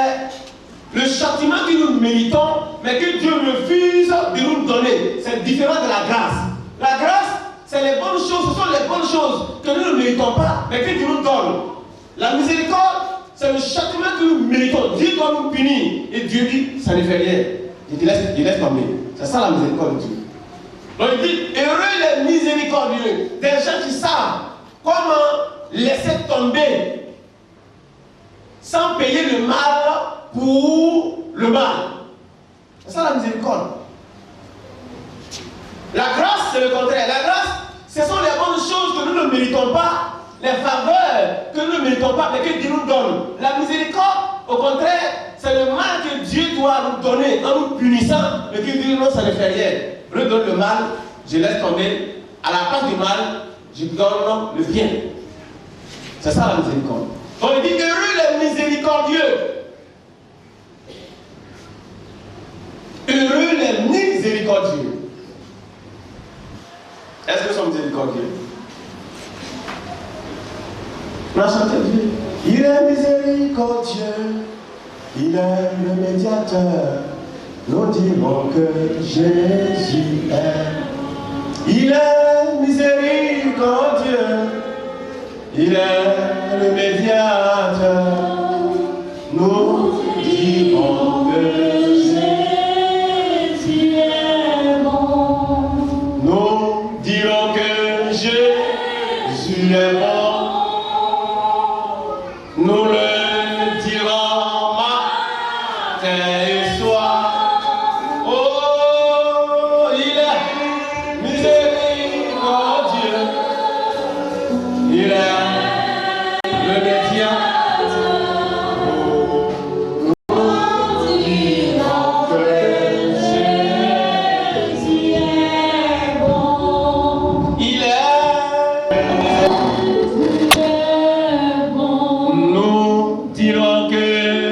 le châtiment que nous méritons, mais que Dieu refuse de nous donner. C'est différent de la grâce. La grâce, c'est les bonnes choses, ce sont les bonnes choses que nous ne méritons pas, mais que Dieu nous donne. La miséricorde, c'est le châtiment que nous méritons. Dieu doit nous punir. Et Dieu dit, ça ne fait rien. Il laisse tomber. C'est ça la miséricorde de Dieu. Donc il dit, heureux les miséricordieux, des gens qui savent comment laisser tomber sans payer le mal pour le mal. C'est ça la miséricorde. La grâce, c'est le contraire. La grâce, ce sont les bonnes choses que nous ne méritons pas, les faveurs que nous ne méritons pas, mais que Dieu nous donne. La miséricorde, au contraire, c'est le mal que Dieu doit nous donner en nous punissant, mais qui dit non, ça ne fait rien. Je donne le mal, je laisse tomber. À la place du mal, je donne le bien. C'est ça la miséricorde. On dit heureux les miséricordieux. Heureux les miséricordieux. Est-ce que nous sommes miséricordieux? On a chanté Dieu. Il est miséricordieux. Il est le médiateur. Nous dirons que Jésus est. Il est miséricordieux. Il est le médiateur. Nous dirons que Jésus est bon. Nous dirons que Jésus est bon. Nous le dirons matin et soir. Oh, il est miséricordieux. Il est le médiateur. Nous dirons que Jésus est bon. Il est. Nous dirons que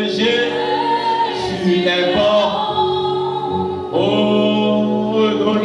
Jésus est bon. Oh, nous le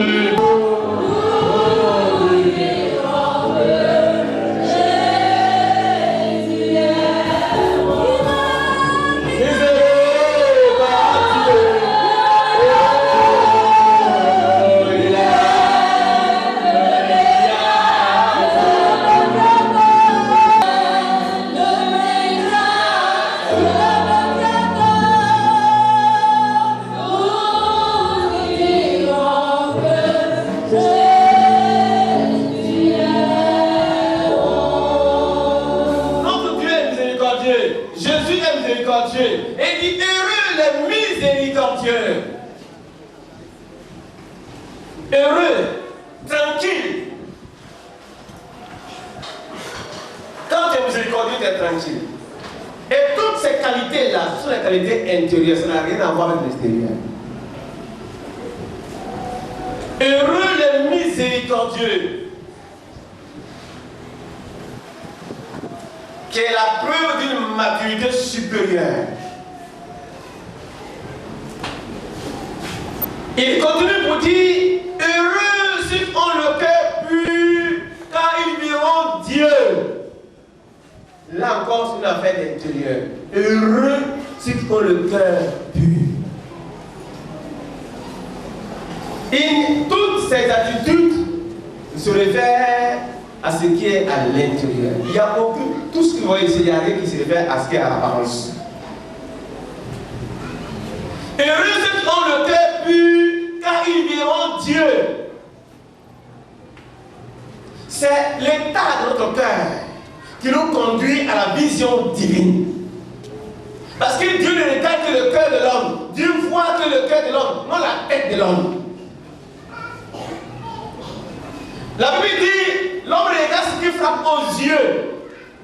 Jésus est miséricordieux. Et dit heureux les miséricordieux. Heureux, tranquille. Quand tu es miséricordieux, tu es tranquille. Et toutes ces qualités-là sont les qualités intérieures. Ça n'a rien à voir avec l'extérieur. Heureux les miséricordieux. Qui est la preuve d'une maturité supérieure. Il continue pour dire heureux ceux qui ont le cœur pur, car ils verront Dieu. Là encore, c'est une affaire d'intérieur. Heureux ceux qui ont le cœur pur. Et toutes ces attitudes se réfèrent à ce qui est à l'intérieur. Il y a aucune, tout ce que vous voyez ici, il n'y a rien qui se réfère à ce qui est à l'apparence. Heureux ceux qui ont le cœur pur, car ils verront Dieu. C'est l'état de notre cœur qui nous conduit à la vision divine. Parce que Dieu ne regarde que le cœur de l'homme. Dieu voit que le cœur de l'homme, non la tête de l'homme. La Bible dit, l'homme regarde ce qui frappe aux yeux,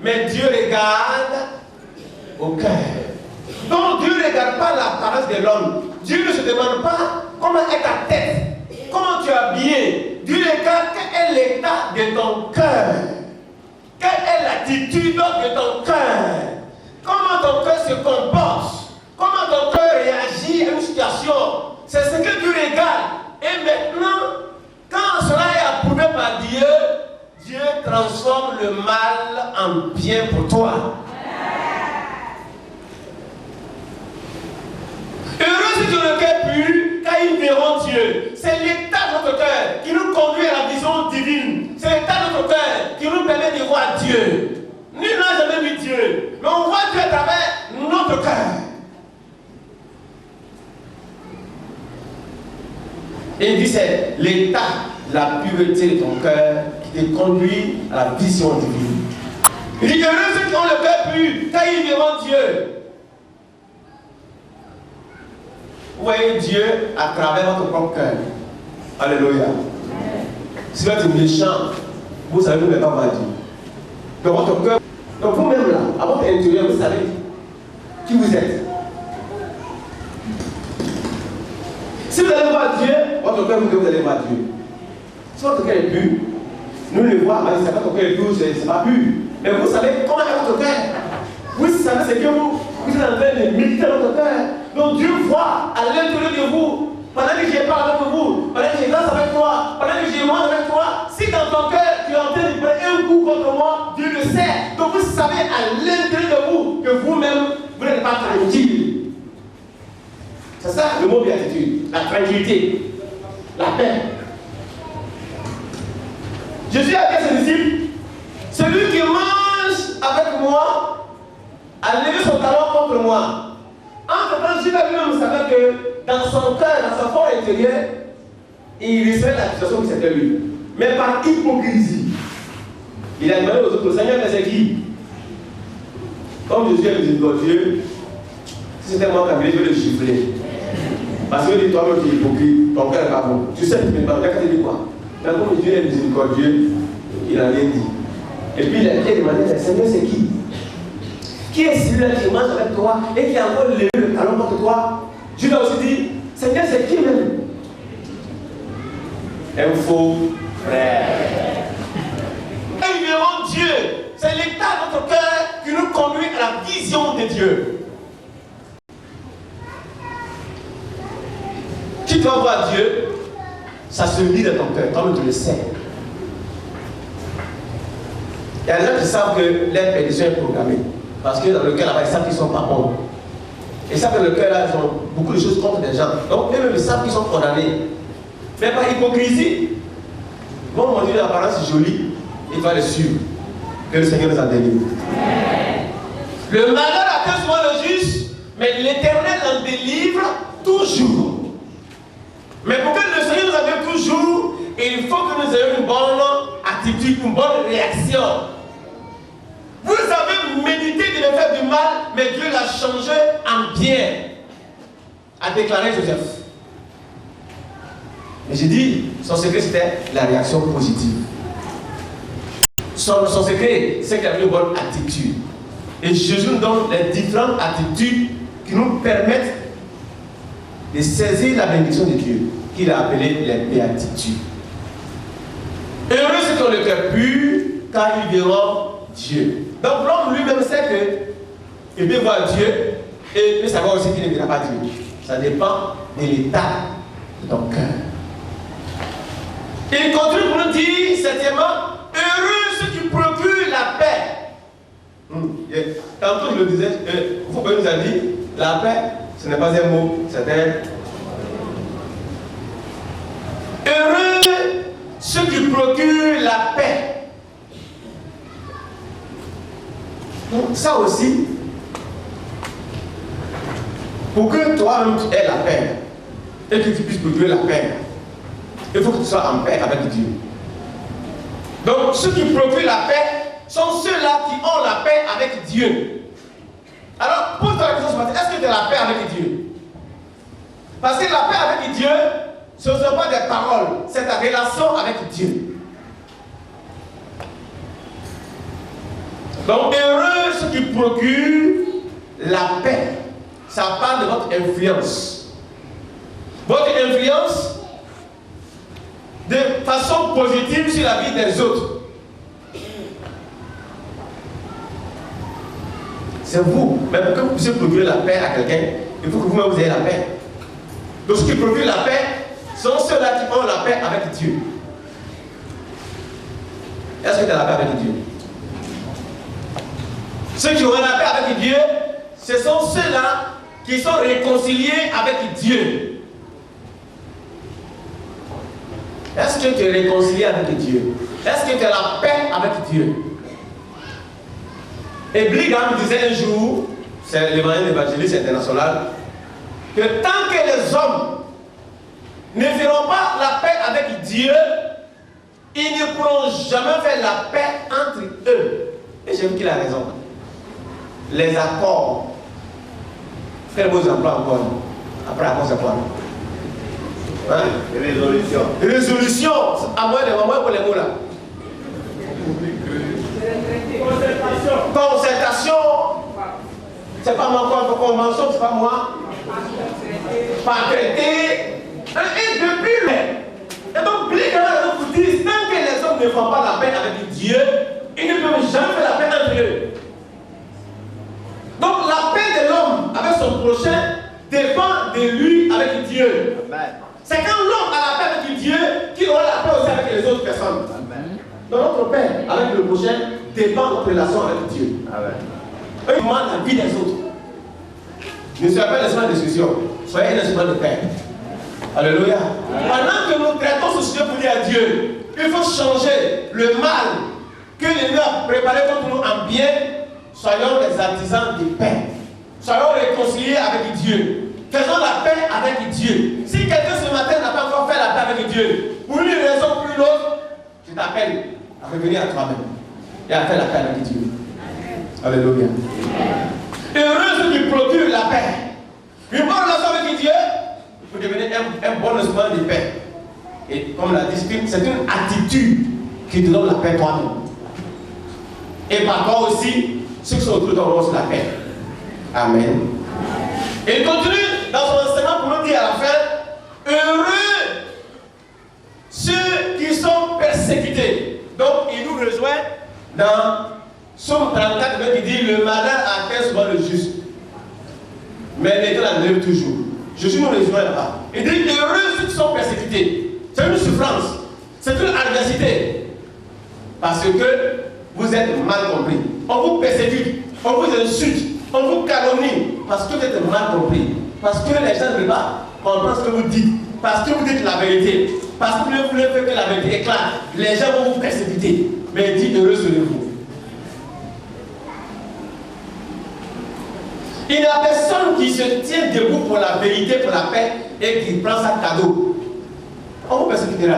mais Dieu regarde au cœur. Donc Dieu ne regarde pas l'apparence de l'homme. Dieu ne se demande pas comment est ta tête, comment tu es habillé. Dieu regarde quel est l'état de ton cœur. Quelle est l'attitude de ton cœur. Comment ton cœur se comporte. Comment ton cœur réagit à une situation. C'est ce que Dieu regarde. Et maintenant, quand cela est approuvé par Dieu, Dieu transforme le mal en bien pour toi. Heureux ceux qui ont le cœur pur, car ils verront Dieu. C'est l'état de notre cœur qui nous conduit à la vision divine. C'est l'état de notre cœur qui nous permet de voir Dieu. Nul n'a jamais vu Dieu, mais on voit Dieu à travers notre cœur. Et il dit c'est l'état, la pureté de ton cœur qui te conduit à la vision divine. Il dit heureux ceux qui ont le cœur pur, car ils verront Dieu. Vous voyez Dieu à travers votre propre cœur. Alléluia. Si vous êtes méchant, vous savez vous ne pas voir Dieu. Dans votre cœur, donc vous-même là, à votre intérieur, vous savez qui vous êtes. Si vous allez voir Dieu, votre cœur, vous allez voir Dieu. Si votre cœur est pur, nous le voyons, mais c'est pas votre cœur est pur, c'est pas pur. Mais vous savez comment est votre cœur. Vous savez ce que vous êtes en train de méditer dans votre cœur. Donc Dieu voit à l'intérieur de vous. Pendant que je parle avec vous, pendant que je danse avec toi, pendant que je mange avec toi, si dans ton cœur tu es en train de prendre un coup contre moi, Dieu le sait. Donc vous savez à l'intérieur de vous que vous-même, vous n'êtes pas tranquille. C'est ça le mot béatitude, la tranquillité, la paix. Jésus a dit à ses disciples, celui qui mange avec moi a levé son talon contre moi. Entre-temps, Jésus lui-même savait que dans son cœur, dans son fort intérieur, il recevait l'accusation que c'était lui. Mais par hypocrisie, il a demandé aux autres, Seigneur, mais c'est qui? Comme Jésus est miséricordieux, si c'était moi qui je vais le gifler. Parce que toi-même tu es hypocrite, ton cœur n'est pas bon. Tu sais que tu ne peux pas, regarde, tu dis quoi? Mais comme Dieu est miséricordieux, il n'a rien dit. Et puis il a demandé, Seigneur, c'est qui? Qui est celui-là qui mange avec toi et qui a encore levé le talon contre toi? Judas a aussi dit, Seigneur, c'est qui même? Un faux frère. Et ils verront Dieu. C'est l'état de notre cœur qui nous conduit à la vision de Dieu. Tu dois voir Dieu, ça se lit dans ton cœur, comme tu le sais. Il y a des gens qui savent que leur perdition est programmée. Parce que dans le cœur là-bas, ils savent qu'ils ne sont pas bons. Ils savent que le cœur là, ils ont beaucoup de choses contre les gens. Donc eux-mêmes, ils savent qu'ils sont condamnés. Mais par hypocrisie, bon, mon Dieu, l'apparence est jolie, il va le suivre. Que le Seigneur nous en délivre. Le malheur atteint souvent le juste, mais l'Éternel en délivre toujours. Mais pour que le Seigneur nous en délivre toujours, il faut que nous ayons une bonne attitude, une bonne réaction. Vous avez médité de me faire du mal, mais Dieu l'a changé en bien, a déclaré Joseph. Et j'ai dit, son secret c'était la réaction positive. Son secret, c'est qu'il avait une bonne attitude. Et Jésus nous donne les différentes attitudes qui nous permettent de saisir la bénédiction de Dieu, qu'il a appelé les béatitudes. Heureux ceux qui ont le cœur pur, car ils verront Dieu. Donc l'homme lui-même sait qu'il peut voir Dieu et il peut savoir aussi qu'il ne verra pas Dieu. Ça dépend de l'état de ton cœur. Il continue pour nous dire, septièmement, heureux ceux qui procurent la paix. Tantôt je le disais, vous nous a dit, la paix, ce n'est pas un mot, c'est un... Heureux ceux qui procurent la paix. Donc ça aussi, pour que toi-même tu aies la paix et que tu puisses procurer la paix, il faut que tu sois en paix avec Dieu. Donc ceux qui procurent la paix sont ceux-là qui ont la paix avec Dieu. Alors pose-toi la question ce matin, est-ce que tu as la paix avec Dieu? Parce que la paix avec Dieu, ce ne sont pas des paroles, c'est ta relation avec Dieu. Donc heureux ceux qui procurent la paix. Ça parle de votre influence. Votre influence de façon positive sur la vie des autres. C'est vous. Mais pour que vous puissiez procurer la paix à quelqu'un, il faut que vous-même vous ayez la paix. Donc ceux qui procurent la paix sont ceux-là qui ont la paix avec Dieu. Est-ce que tu as la paix avec Dieu? Ceux qui ont la paix avec Dieu, ce sont ceux-là qui sont réconciliés avec Dieu. Est-ce que tu es réconcilié avec Dieu? Est-ce que tu as la paix avec Dieu? Et Brigham disait un jour, c'est l'évangéliste international, que tant que les hommes ne feront pas la paix avec Dieu, ils ne pourront jamais faire la paix entre eux. Et j'ai vu qu'il a raison. Les accords. Quels mots emploient encore? Après accord, c'est quoi? Hein? Résolution. Résolution. À moins de moments pour les mots là. Concertation. C'est pas moi quoi, convention, c'est pas moi. Pas traité. Et depuis le. Et donc, les gens vous disent, tant que les hommes ne font pas la paix avec Dieu, ils ne peuvent jamais faire la paix entre eux. Donc, la paix de l'homme avec son prochain dépend de lui avec Dieu. C'est quand l'homme a la paix avec Dieu qu'il aura la paix aussi avec les autres personnes. Amen. Donc, notre paix avec le prochain dépend de notre relation avec Dieu. Amen. Eux, ils demandent la vie des autres. Ne soyez pas un instrument de discussion, soyez un instrument de paix. Alléluia. Pendant que nous traitons ce sujet pour dire à Dieu, il faut changer le mal que l'ennemi a préparé contre nous en bien. Soyons les artisans de paix. Soyons réconciliés avec Dieu. Faisons la paix avec Dieu. Si quelqu'un ce matin n'a pas encore fait la paix avec Dieu, pour une raison ou pour une autre, je t'appelle à revenir à toi-même et à faire la paix avec Dieu. Alléluia. Heureux ceux qui procurent la paix. Une bonne relation avec Dieu, vous devenez un bon instrument de paix. Et comme l'a dit, c'est une attitude qui te donne la paix toi-même. Et par toi aussi, ceux qui sont autour de toi auront la paix. Amen. Et il continue dans son enseignement pour nous dire à la fin, heureux ceux qui sont persécutés. Donc il nous rejoint dans Somme 34 qui dit, le malheur atteint souvent le juste, mais l'Éternel lève toujours. Jésus nous rejoint là-bas. Il dit, heureux ceux qui sont persécutés. C'est une souffrance, c'est une adversité. Parce que vous êtes mal compris. On vous persécute, on vous insulte, on vous calomnie. Parce que vous êtes mal compris. Parce que les gens ne veulent pas comprendre ce que vous dites. Parce que vous dites la vérité. Parce que vous voulez faire que la vérité éclate. Les gens vont vous persécuter. Mais dites heureux serez-vous. Il n'y a personne qui se tient debout pour la vérité, pour la paix et qui prend ça cadeau. On vous persécutera.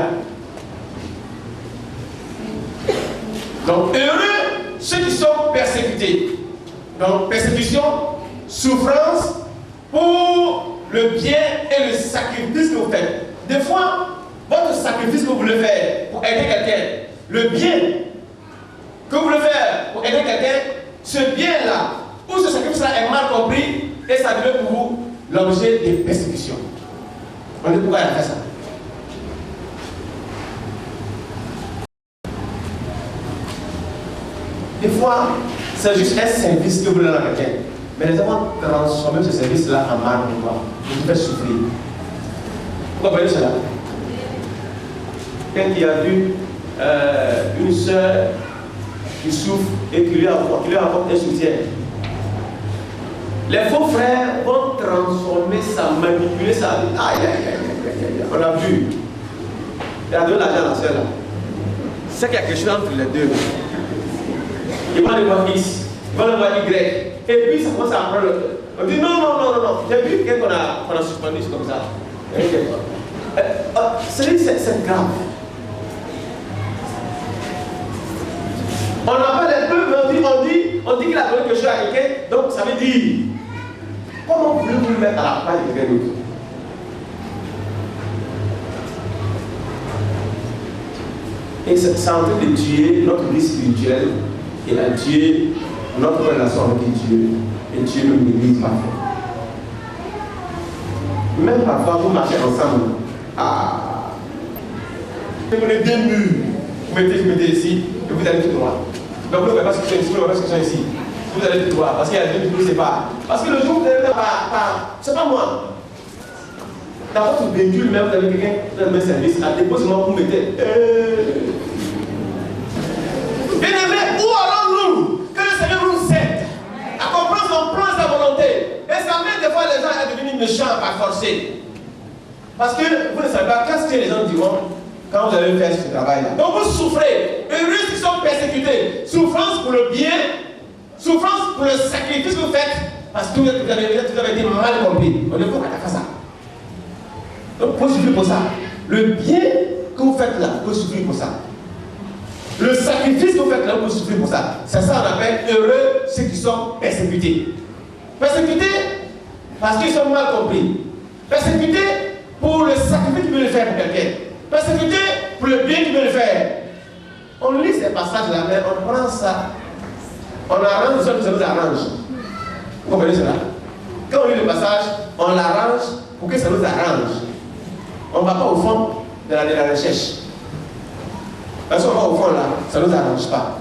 Donc, heureux ceux qui sont persécutés. Donc, persécution, souffrance pour le bien et le sacrifice que vous faites. Des fois, votre sacrifice que vous voulez faire pour aider quelqu'un, le bien que vous voulez faire pour aider quelqu'un, ce bien-là, ou ce sacrifice-là est mal compris et ça devient pour vous l'objet de persécution. On dit pourquoi il a fait ça. Des fois, c'est juste un service que vous voulez à quelqu'un. Mais les avons transformé ce service-là en mal pour toi. Vous devez souffrir. Vous comprenez cela? Quelqu'un qui a vu une soeur qui souffre et qui lui apporte un soutien. Les faux frères vont transformer ça, manipuler ça. Aïe, aïe, aïe, aïe, on a vu. Il a donné l'argent à la soeur là. C'est qu'il y a quelque chose entre les deux. Il va le voir X, il va le voir Y. Et puis ça commence à prendre. On dit non. J'ai vu quelqu'un qu'on a suspendu comme ça. C'est grave. On appelle les peuples, on dit qu'il a donné quelque chose à quelqu'un, donc ça veut dire, comment voulez-vous mettre à la place de quelqu'un d'autre? Et c'est en train de tuer notre vie spirituelle et à tuer notre relation avec Dieu et tuer notre église parfaite. Même parfois, vous marchez ensemble. Vous prenez deux murs, vous mettez ici et vous allez tout droit. Donc vous ne pouvez pas ce qu'ils sont ici, vous ne pouvez pas ce qu'ils sont ici. Vous allez tout droit parce qu'il y a deux murs qui vous séparent. Parce que le jour où vous allez c'est pas moi. Dans votre véhicule, même vous avez quelqu'un dans le même service, à déposement, vous mettez. Bien-aimé, où allons-nous? Que le Seigneur nous aide à comprendre son plan et sa volonté. Et ça met des fois les gens à devenir méchants, à forcer. Parce que vous ne savez pas qu'est-ce que les gens diront quand vous allez faire ce travail-là. Donc vous souffrez. Heureux qui sont persécutés. Souffrance pour le bien, souffrance pour le sacrifice que vous faites, parce que vous avez été mal compris. On ne peut pas faire ça. Donc vous pouvez souffrir pour ça. Le bien que vous faites là, vous pouvez souffrir pour ça. Le sacrifice que vous faites là, vous souffrez pour ça. C'est ça qu'on appelle heureux ceux qui sont persécutés. Persécutés parce qu'ils sont mal compris. Persécutés pour le sacrifice qu'ils veulent faire pour quelqu'un. Persécutés pour le bien qu'ils veulent faire. On lit ces passages-là, mais on prend ça. On arrange ce que ça nous arrange. Vous comprenez cela? Quand on lit le passage, on l'arrange pour que ça nous arrange. On ne va pas au fond de la recherche. Parce qu'on va au fond là, ça ne nous arrange pas.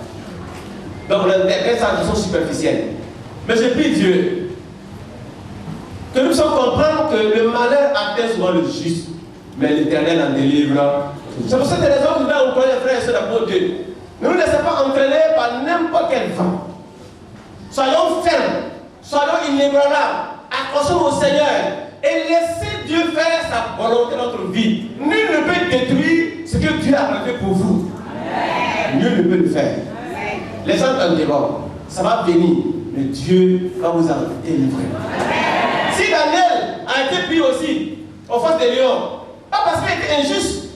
Donc on interprète ça de façon superficielle. Mais je prie Dieu que nous puissions comprendre que le malheur atteint souvent le juste, mais l'Éternel en délivre. C'est pour cette raison que nous devons encourager les frères et sœurs d'amour de Dieu. Ne nous laissez pas entraîner par n'importe quel vent. Soyons fermes, soyons inébranlables, accrochons au Seigneur et laissez Dieu faire sa volonté dans notre vie. Nul ne peut détruire ce que Dieu a prévu pour vous. Nul ne peut le faire. Les gens en dehors, ça va venir, mais Dieu va vous en délivrer. Si Daniel a été pris aussi au face des lions, pas parce qu'il était injuste,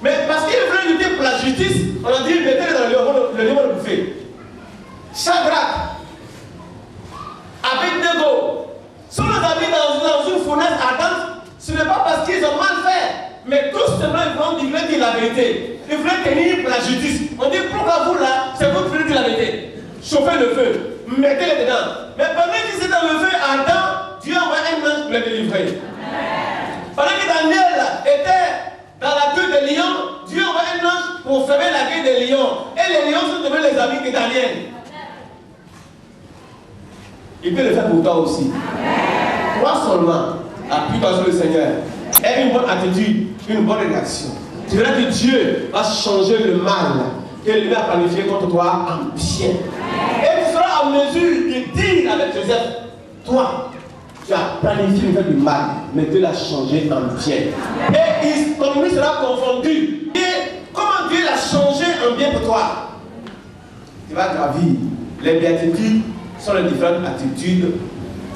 mais parce qu'il voulait lutter pour la justice, on a dit mettez-le dans le lion va le bouffer. Shadrach, Abednego, sont nos amis dans une fournaise ardente, ce n'est pas parce qu'ils ont mal fait, mais tout simplement ils voulaient dire la vérité. Ils voulaient tenir pour la justice. On dit pourquoi vous là, c'est vous qui voulez dire la vérité. Chauffez le feu, mettez-les dedans. Mais pendant qu'ils étaient dans le feu ardent, Dieu a envoyé un ange pour les délivrer. Pendant que Daniel était dans la queue des lions, Dieu a envoyé un ange pour fermer la queue des lions. Et les lions sont devenus les amis de Daniel. Il peut le faire pour toi aussi. Toi seulement, appuie-toi sur le Seigneur. Aie une bonne attitude, une bonne réaction. Tu verras que Dieu va changer le mal que lui a planifié contre toi en bien. Et tu seras en mesure de dire avec Joseph, toi, tu as planifié le fait du mal, mais Dieu l'a changé en bien. Et ton ennemi sera confondu. Et comment Dieu l'a changé en bien pour toi? Tu vas gravir. Les béatitudes sont les différentes attitudes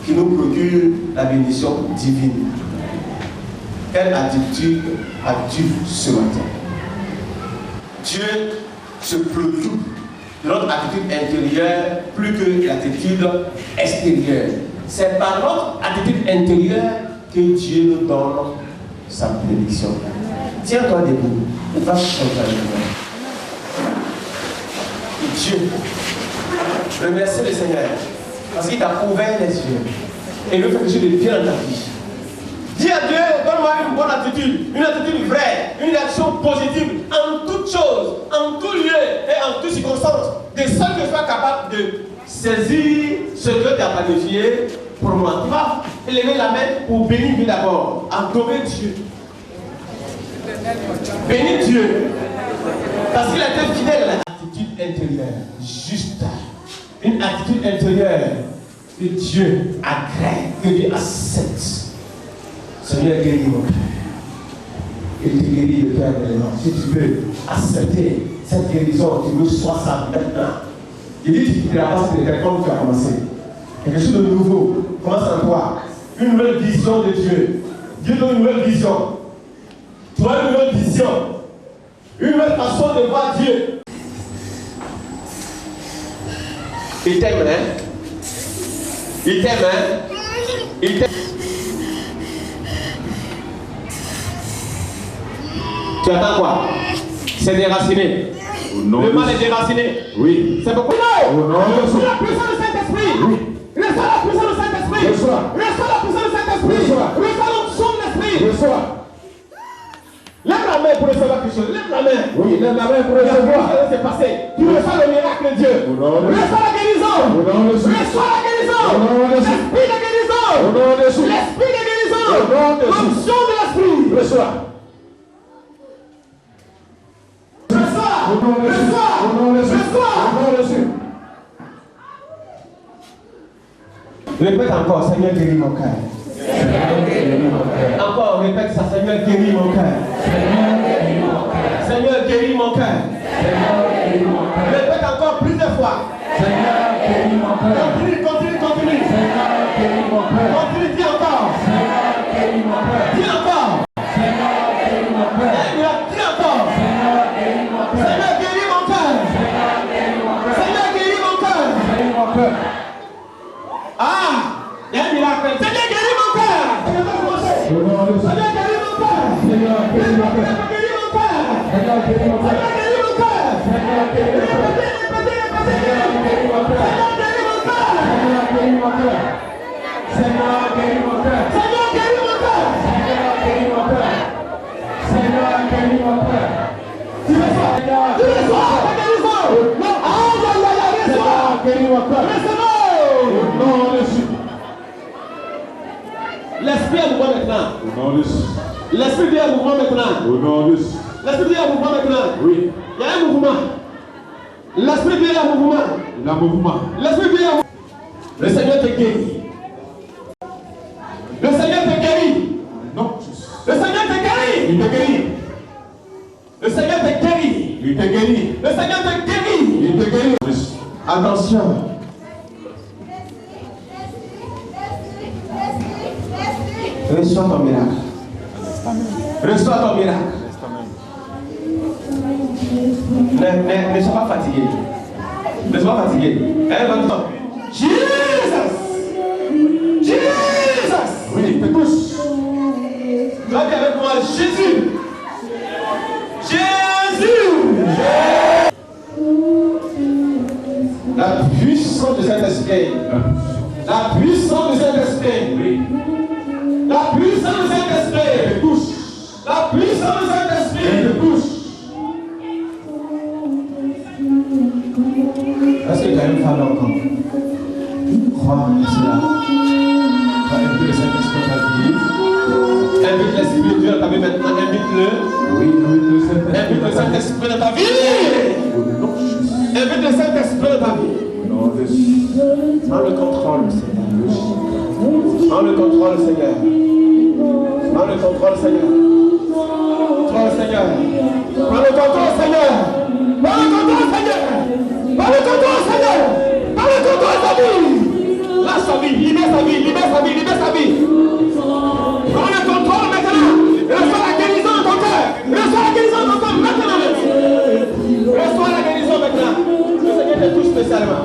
qui nous procurent la bénédiction divine. Quelle attitude as-tu ce matin? Dieu se préoccupe de notre attitude intérieure plus que l'attitude extérieure. C'est par notre attitude intérieure que Dieu nous donne sa bénédiction. Tiens-toi debout et va chanter avec moi. Et Dieu, remercie le Seigneur parce qu'il t'a ouvert les yeux et il veut faire quelque chose de bien dans ta vie. Dis à Dieu, donne-moi une bonne attitude, une attitude vraie, une réaction positive en toutes choses, en tout lieu et en toutes circonstances, de sorte que je sois capable de saisir ce que tu as planifié pour moi. Tu vas élever la main pour bénir Dieu d'abord, adorer Dieu. Bénis Dieu, parce qu'il a été fidèle à l'attitude intérieure, juste, une attitude intérieure que Dieu agrée, que Dieu accepte. Seigneur, guéris mon cœur. Il te guérit le cœur de l'élément. Si tu veux accepter cette guérison, tu veux soit ça maintenant. Il dit qu'il ne te pas comme tu as commencé. Quelque chose de nouveau commence en toi. Une nouvelle vision de Dieu. Dieu donne une nouvelle vision. Tu as une nouvelle vision. Une nouvelle façon de voir Dieu. Il t'aime, hein? Il t'aime, hein? Il t'aime. Tu attends quoi? C'est déraciné. Le mal est déraciné. Oui. C'est pourquoi. Reçois la puissance du Saint-Esprit. Oui. Reçois la puissance du Saint-Esprit. Reçois la puissance du Saint-Esprit. Reçois l'onction de l'Esprit. Reçois. Lève la main pour recevoir quelque chose. Lève la main. Oui, lève la main pour recevoir. C'est passé. Tu reçois le miracle de Dieu. Reçois la guérison. Reçois la guérison. L'esprit de guérison. L'esprit de guérison. L'onction de l'Esprit. Reçois. Répète encore, Seigneur, guéris mon cœur. Encore, répète ça, Seigneur, guéris mon cœur. Seigneur, guéris mon cœur. Répète encore plusieurs fois. Seigneur, guéris mon cœur. Continue. Seigneur, guéris mon cœur. Continue, dis encore. Seigneur, guéris mon cœur. Dis encore. Seigneur, guéris mon cœur. Dis encore. Seigneur, guéris mon cœur. Seigneur, guéris mon appelle. Seigneur, guéris mon cœur. Seigneur, guéris mon cœur. Seigneur, guéris mon cœur. Guéris mon cœur. Seigneur, guéris mon cœur. Seigneur, guéris mon cœur. Seigneur, guéris mon cœur. Seigneur, guéris mon cœur. Seigneur, guéris mon cœur. Seigneur, guéris mon cœur. Seigneur, guéris mon cœur. Seigneur, guéris mon cœur. Seigneur, guéris mon cœur. Tu reçois. Tu reçois ta guérison. Aïe, aïe, aïe, reçois. Guéris mon cœur. Recevez. Non, reçu. L'esprit est mouvement maintenant. L'esprit est mouvement maintenant. L'esprit est mouvement maintenant. Oui. Il y a un mouvement. L'esprit est un mouvement. Il y a un mouvement. L'esprit est un mouvement. Le Seigneur te guérit. Le Seigneur te guérit. Non. Le Seigneur te guérit. Il te guérit. Le Seigneur te guérit. Il te guérit. Le Seigneur te guérit. Il te guérit. Attention. Reçois ton miracle. Reçois ton miracle. Ne sois pas fatigué. Ne sois pas fatigué. Jesus! Jesus! Oui, te touche. Tu vas dire avec moi, Jésus! Jésus! La puissance de cet esprit. La puissance de cet esprit. Oui. La puissance de cet esprit te touche. La puissance de cet esprit te touche. Est-ce que tu as une femme encore? Crois en cela. Tu as invité le Saint-Esprit dans ta vie. Invite l'Esprit de Dieu dans ta vie maintenant. Invite-le. Oui, invite le Saint-Esprit dans ta vie. Invite le Saint-Esprit dans ta vie. Prends le contrôle, Seigneur. Prends le contrôle, Seigneur. Prends le contrôle, Seigneur. Prends le Seigneur. Prends le contrôle, Seigneur. Prends le contrôle, Seigneur. Prends le contrôle, Seigneur. Prends le contrôle de sa vie. Lâche sa vie. Libère sa vie. Libère sa vie. Libère sa vie. Prends le contrôle maintenant. Reçois la guérison de ton cœur. Reçois la guérison de ton cœur maintenant. Reçois la guérison maintenant. Le Seigneur te touche spécialement.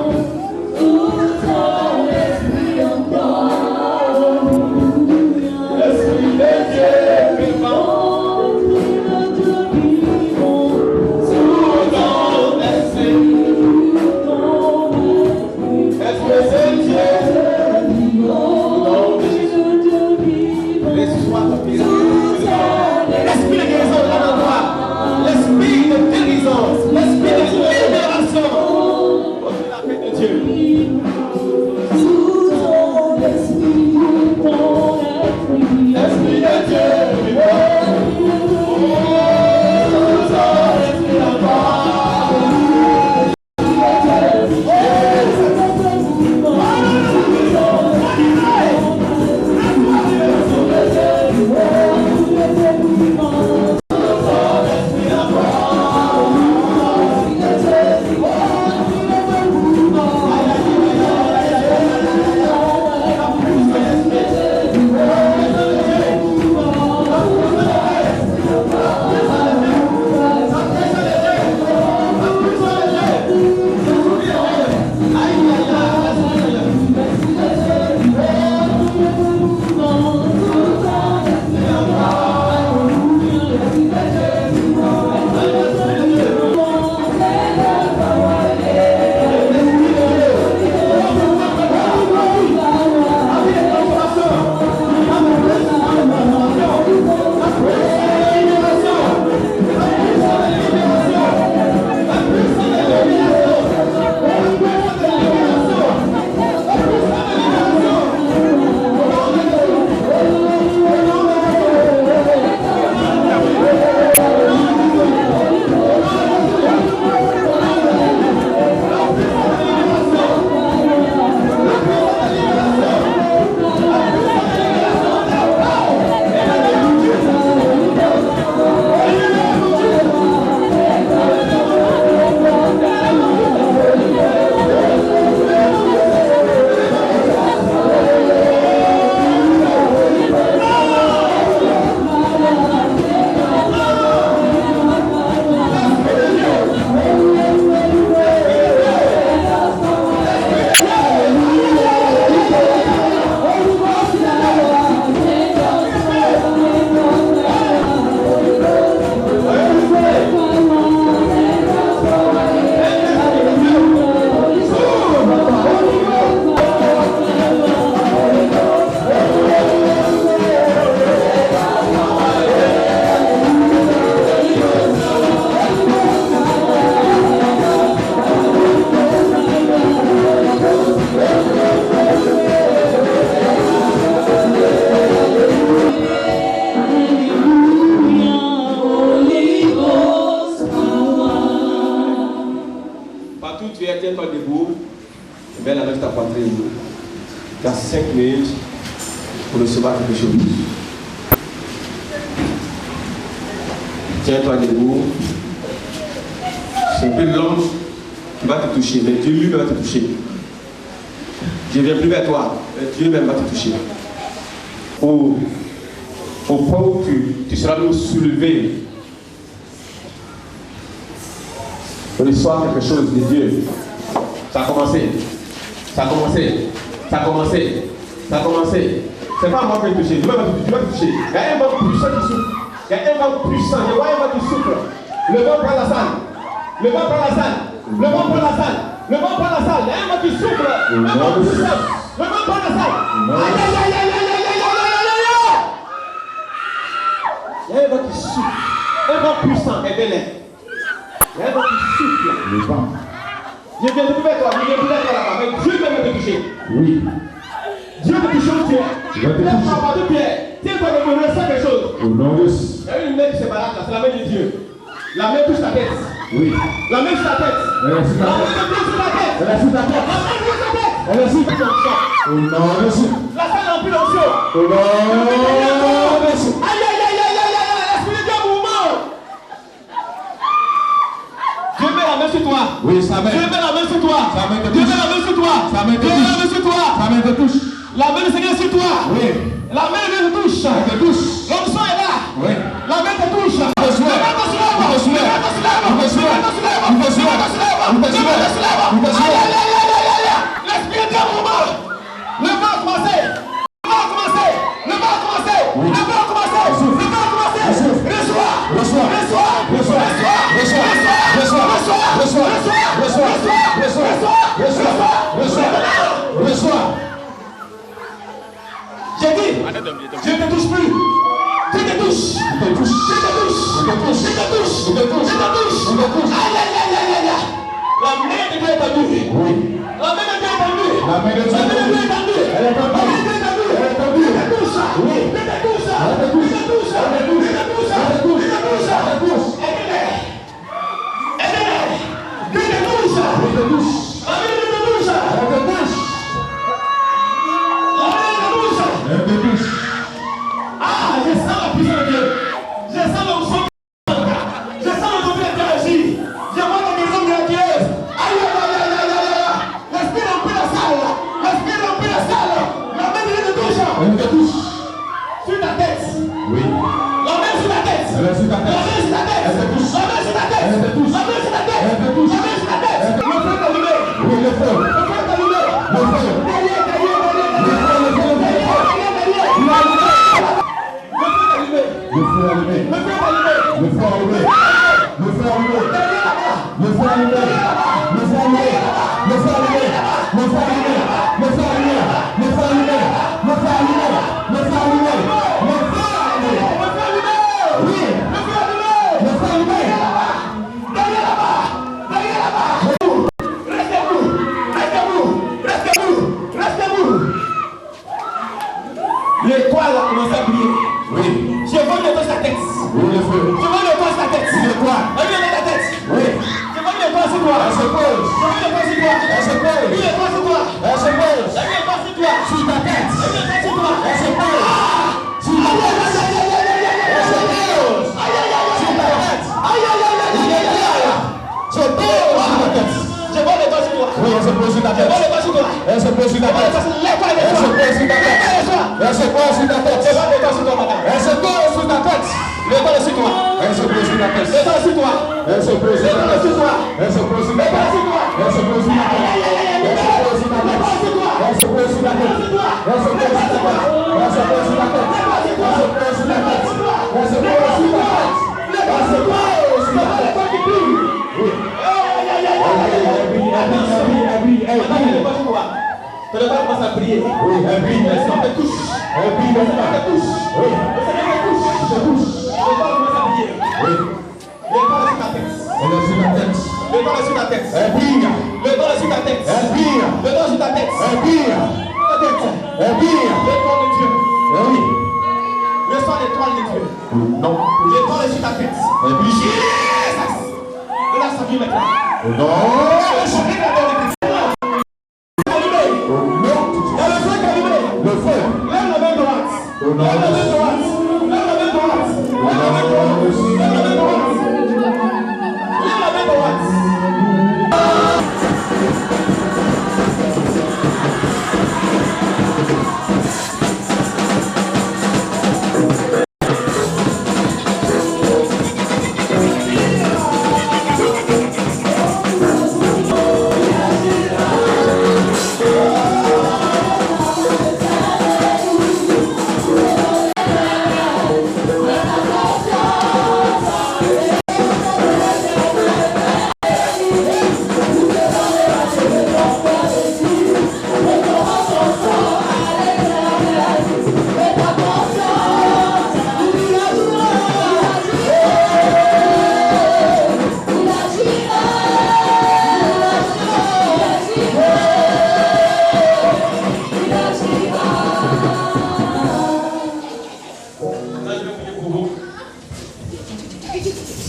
Est-ce que c'est Dieu? Non, Jésus. 5 minutes pour recevoir quelque chose. Tiens-toi debout. C'est un peu l'homme qui va te toucher, mais Dieu lui va te toucher. Je ne viens plus vers toi, mais Dieu même va te toucher. Au point où tu seras nous soulevé, reçois quelque chose de Dieu. Ça a commencé. Ça a commencé. Ça a commencé. Ça a commencé. C'est pas moi qui vais te toucher. Dieu va te toucher. Il y a un vent puissant qui souffle. Il y a un vent puissant. Je vois un vent qui souffle. Le vent prend la salle. Le vent prend la salle. Le vent prend la salle. Le vent prend la salle. Il y a un vent qui souffle. Le vent puissant. Le vent prend la salle. Aïe aïe aïe aïe aïe aïe aïe aïe aïe aïe. Il y a un vent qui souffle. Un vent puissant et bel. Il y a un vent qui souffle. Le vent. Je viens de vers toi, je viens de vers toi là-bas, mais Dieu va te toucher. Oui. Dieu va te toucher où tu es. Lève-toi par deux pieds. Tiens-toi de me ressens quelque chose. Au nom de Jésus. Il y a une main qui se balade là, c'est la main de Dieu. La main touche ta tête. Oui. La main sur ta tête. La main sur ta tête. Elle est sur ta tête. La main sur ta tête. Elle est sur ta tête. Au nom de Jésus. La salle est remplie d'onction. Au nom de Jésus. Aïe aïe aïe aïe aïe aïe, l'esprit de Dieu mouvement. Dieu met la main sur toi. Oui, sa main. Dieu met la main sur toi. Sa main te touche. Dieu met la main sur toi. Sa main te touche. Dieu met la main sur toi. Sa main te touche. La main du Seigneur sur toi. Oui. La main de Dieu te touche. Elle te touche. L'onction est là. Oui. La main te touche. La main te soulève. La main te soulève. La main te soulève. La main te soulève. La main te soulève. La main te soulève. La main te soulève. La main te soulève. Aïe aïe aïe aïe aïe. L'esprit de Dieu mouvement. Le vent a commencé. Le vent a commencé. Le vent a commencé. Le vent a commencé. Le vent a commencé. Reçois. Reçois. Reçois. Reçois. Reçois. Reçois. Reçois. J'ai dit, je ne te touche plus. Je te touche. Je te touche. Je te touche. Je te touche. Je te touche. Je te touche. Je te touche. Aïe aïe aïe aïe aïe aïe. La main de Dieu est tendue. Oui. La main de Dieu est tendue. La main de Dieu est tendue. Elle est tendue. Elle est tendue. Elle est tendue. Je te touche. Oui. Je te touche. Je te touche. Je te touche. Je te touche. Je te touche. Je te touche. Je te touche. Je te touche. Ah, je sens la puissance de Dieu. Je sens l'onction. Je sens le nombre d'énergie. Je vois la maison miraculeuse. Aïe, aïe, aïe, aïe, aïe, aïe. L'esprit remplit la salle. L'esprit remplit la salle. La main de Dieu te touche. Elle te touche. Sur ta tête. Oui. La main sur ta tête. La main sur ta tête. La main sur ta tête. Elle te touche. La main sur ta tête. Elle te touche. La main sur ta tête. Elle te touche. La main sur ta tête. Le feu est allumé. Oui, le feu. Le feu est allumé. Le feu. Derrière, derrière, derrière. Le feu, le feu, le feu. Le feu allumé. Le feu allumé. Le feu allumé. Le feu allumé. Le feu allumé. Le feu allumé. Le feu allumé. Le feu allumé. Le feu allumé. Le feu allumé. Le feu allumé. Le feu allumé. Le feu allumé. Le feu allumé. Oui. Le feu allumé. Le feu allumé. Derrière là-bas. Derrière là-bas. Restez-vous. Restez-vous. Restez-vous. Restez-vous. L'étoile a commencé à briller. Oui. Je vois le toit sur ta tête. Oui, le feu. Je vois le toit sur ta tête. Oui, le toit. Regarde ta tête. Oui. Je vois le toit sur toi. Elle se pose. Je vois le toit sur toi. Elle se pose. Oui, le toit sur toi. Elle se pose. Je vois le toit sur toi. Sur ta tête. Je vois le toit sur toi. Elle se pose. Sur ta tête. Elle se pose. Aïe, aïe, aïe. Sur ta tête. Aïe, aïe, aïe, aïe, aïe, aïe. Se pose sur ta tête. Je vois le toit sur toi. Oui, elle se pose sur ta tête. Je vois le toit sur toi. Elle se pose sur ta tête. Elle se pose sur ta tête. Elle se pose sur ta tête. Je vois le toit sur toi, madame. Elle se pose sur ta tête. L'étoile est sur toi. Elle se pose sur ta tête. L'étoile est sur toi. Elle se pose sur ta tête. Elle se pose sur ta tête. Elle se pose sur ta tête. Elle se pose sur ta tête. Elle se pose sur ta tête. Elle se pose sur ta tête. Elle se pose sur ta tête. Elle se pose sur ta tête. Elle se pose sur ta tête. Elle se pose sur ta tête. Elle se pose sur ta tête. Oui. Elle commence à prier. Oui, elle brille. Elle te touche. Elle brille. Elle te touche. Oui. Elle te touche. L'étoile commence à briller. Oui. L'étoile est sur ta tête. Elle est sur ta tête. L'étoile est sur ta tête. Elle brille. L'étoile est sur ta tête. Elle brille. L'étoile est sur ta tête. Elle brille. Ta tête. Elle brille. L'étoile de Dieu. Oui. Reçois l'étoile de Dieu. Non. L'étoile est sur ta tête. Elle brille. Jesus. Regarde sa vie maintenant. Non.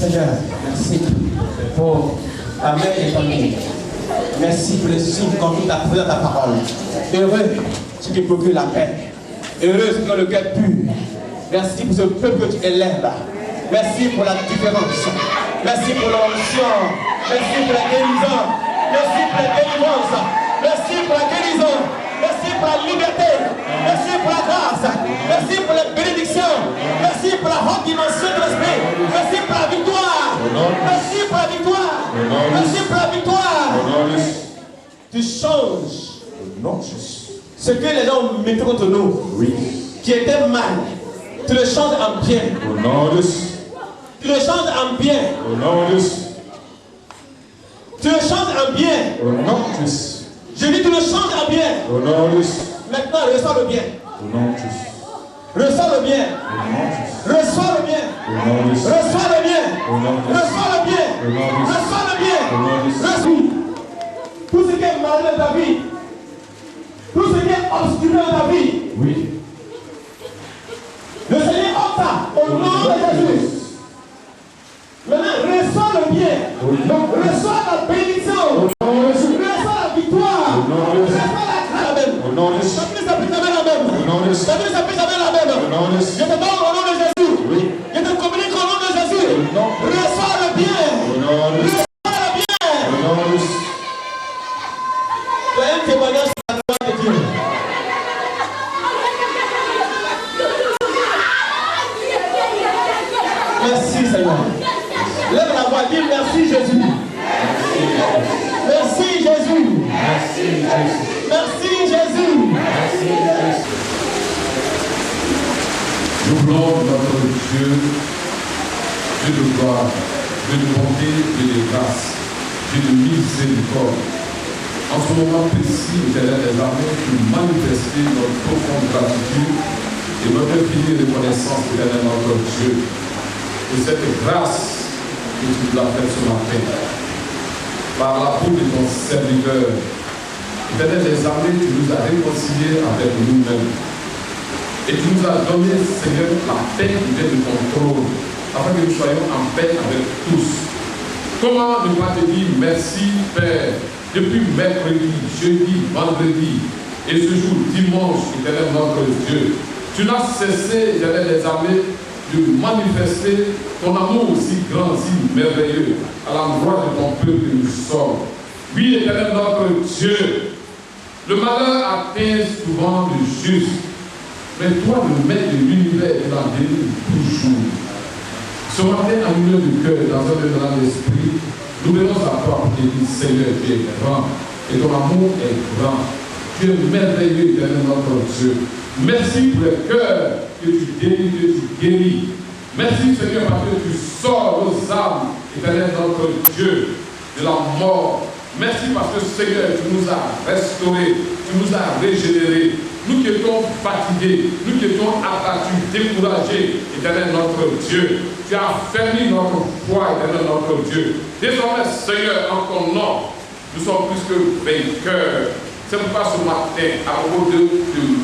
Seigneur, merci pour ta mère et famille. Merci pour les signes qu'on nous a dans ta parole. Heureux ceux qui procurent la paix. Heureux ceux qui ont le cœur pur. Merci pour ce peuple que tu élèves là. Merci pour la différence. Merci pour l'onction. Merci pour la guérison. Merci pour la délivrance. Merci pour la guérison. Merci pour la liberté. Merci pour la grâce. Merci pour la bénédiction. Merci pour la haute dimension de l'esprit. Merci pour la victoire. Merci pour la victoire. Merci pour la victoire. Tu changes ce que les gens mettaient contre nous, qui était mal. Tu le changes en bien. Tu le changes en bien. Tu le changes en bien. Je dis tu le changes en bien. Maintenant, reçois le bien. Reçois le bien. Reçois le bien. Reçois le bien. Reçois le bien. Reçois le bien. Reçois tout ce qui est mal dans ta vie. Tout ce qui est obscur dans ta vie. Le Seigneur ôte ça au nom de Jésus. Maintenant, reçois le bien. Reçois la bénédiction. Reçois la victoire. Reçois la grâce. Je te donne au nom de Jésus. Je te communique au nom de Jésus. Reçois le bien. Reçois le bien. Tu as un témoignage sur la gloire de Dieu. Merci Seigneur. Lève la voix, dis merci Jésus. Merci Jésus. Merci Jésus. Merci Jésus. Nous voulons notre Dieu, Dieu de gloire, Dieu de bonté, Dieu de grâce, Dieu de miséricorde. En ce moment précis, Éternel des armées, pour manifester notre profonde gratitude et notre infinie reconnaissance, Éternel notre Dieu, de cette grâce que tu nous as faite ce matin. Par la peau de ton serviteur, Éternel des armées, tu nous as réconciliés avec nous-mêmes. Et tu nous as donné, Seigneur, la paix qui vient de ton trône, afin que nous soyons en paix avec tous. Comment ne pas te dire merci, Père, depuis mercredi, jeudi, vendredi, et ce jour, dimanche, Éternel notre Dieu. Tu n'as cessé, Éternel des armées, de manifester ton amour si grand, si merveilleux, à l'endroit de ton peuple que nous sommes. Oui, Éternel notre Dieu, le malheur atteint souvent le juste. Mais toi, le maître de l'univers, tu l'as béni toujours. Ce matin, en milieu du cœur, dans un élan d'esprit, nous venons à toi pour te dire, Seigneur, tu es grand, et ton amour est grand. Tu es merveilleux, éternel notre Dieu. Merci pour le cœur que tu délivres, que tu guéris. Merci, Seigneur, parce que tu sors nos âmes, éternel notre Dieu, de la mort. Merci parce que, Seigneur, tu nous as restaurés, tu nous as régénérés. Nous qui étions fatigués, nous qui étions abattus, découragés, éternel notre Dieu, tu as affermi notre foi, éternel notre Dieu. Désormais, Seigneur, en ton nom, nous sommes plus que vainqueurs. C'est pourquoi ce matin, à propos de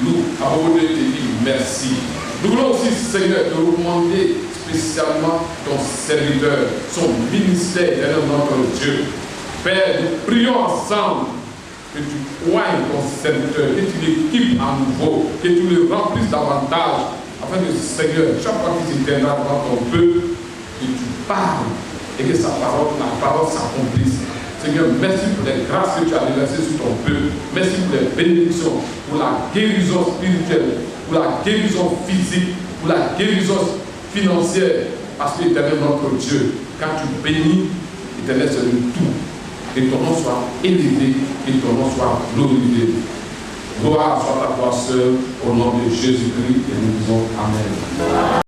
nous, à propos de te dire merci. Nous voulons aussi, Seigneur, te recommander spécialement ton serviteur, son ministère, éternel notre Dieu. Père, nous prions ensemble que tu poignes ton serviteur, que tu l'équipes à nouveau, que tu le remplisses davantage, afin que, Seigneur, chaque fois qu'il se tiendra devant ton peuple, que tu parles et que la parole s'accomplisse. Seigneur, merci pour les grâces que tu as déversées sur ton peuple. Merci pour les bénédictions, pour la guérison spirituelle, pour la guérison physique, pour la guérison financière. Parce que l'Éternel, notre Dieu, quand tu bénis, l'Éternel, c'est le tout. Que ton nom soit élevé, que ton nom soit glorifié. Gloire soit à toi seul, au nom de Jésus-Christ, et nous disons Amen.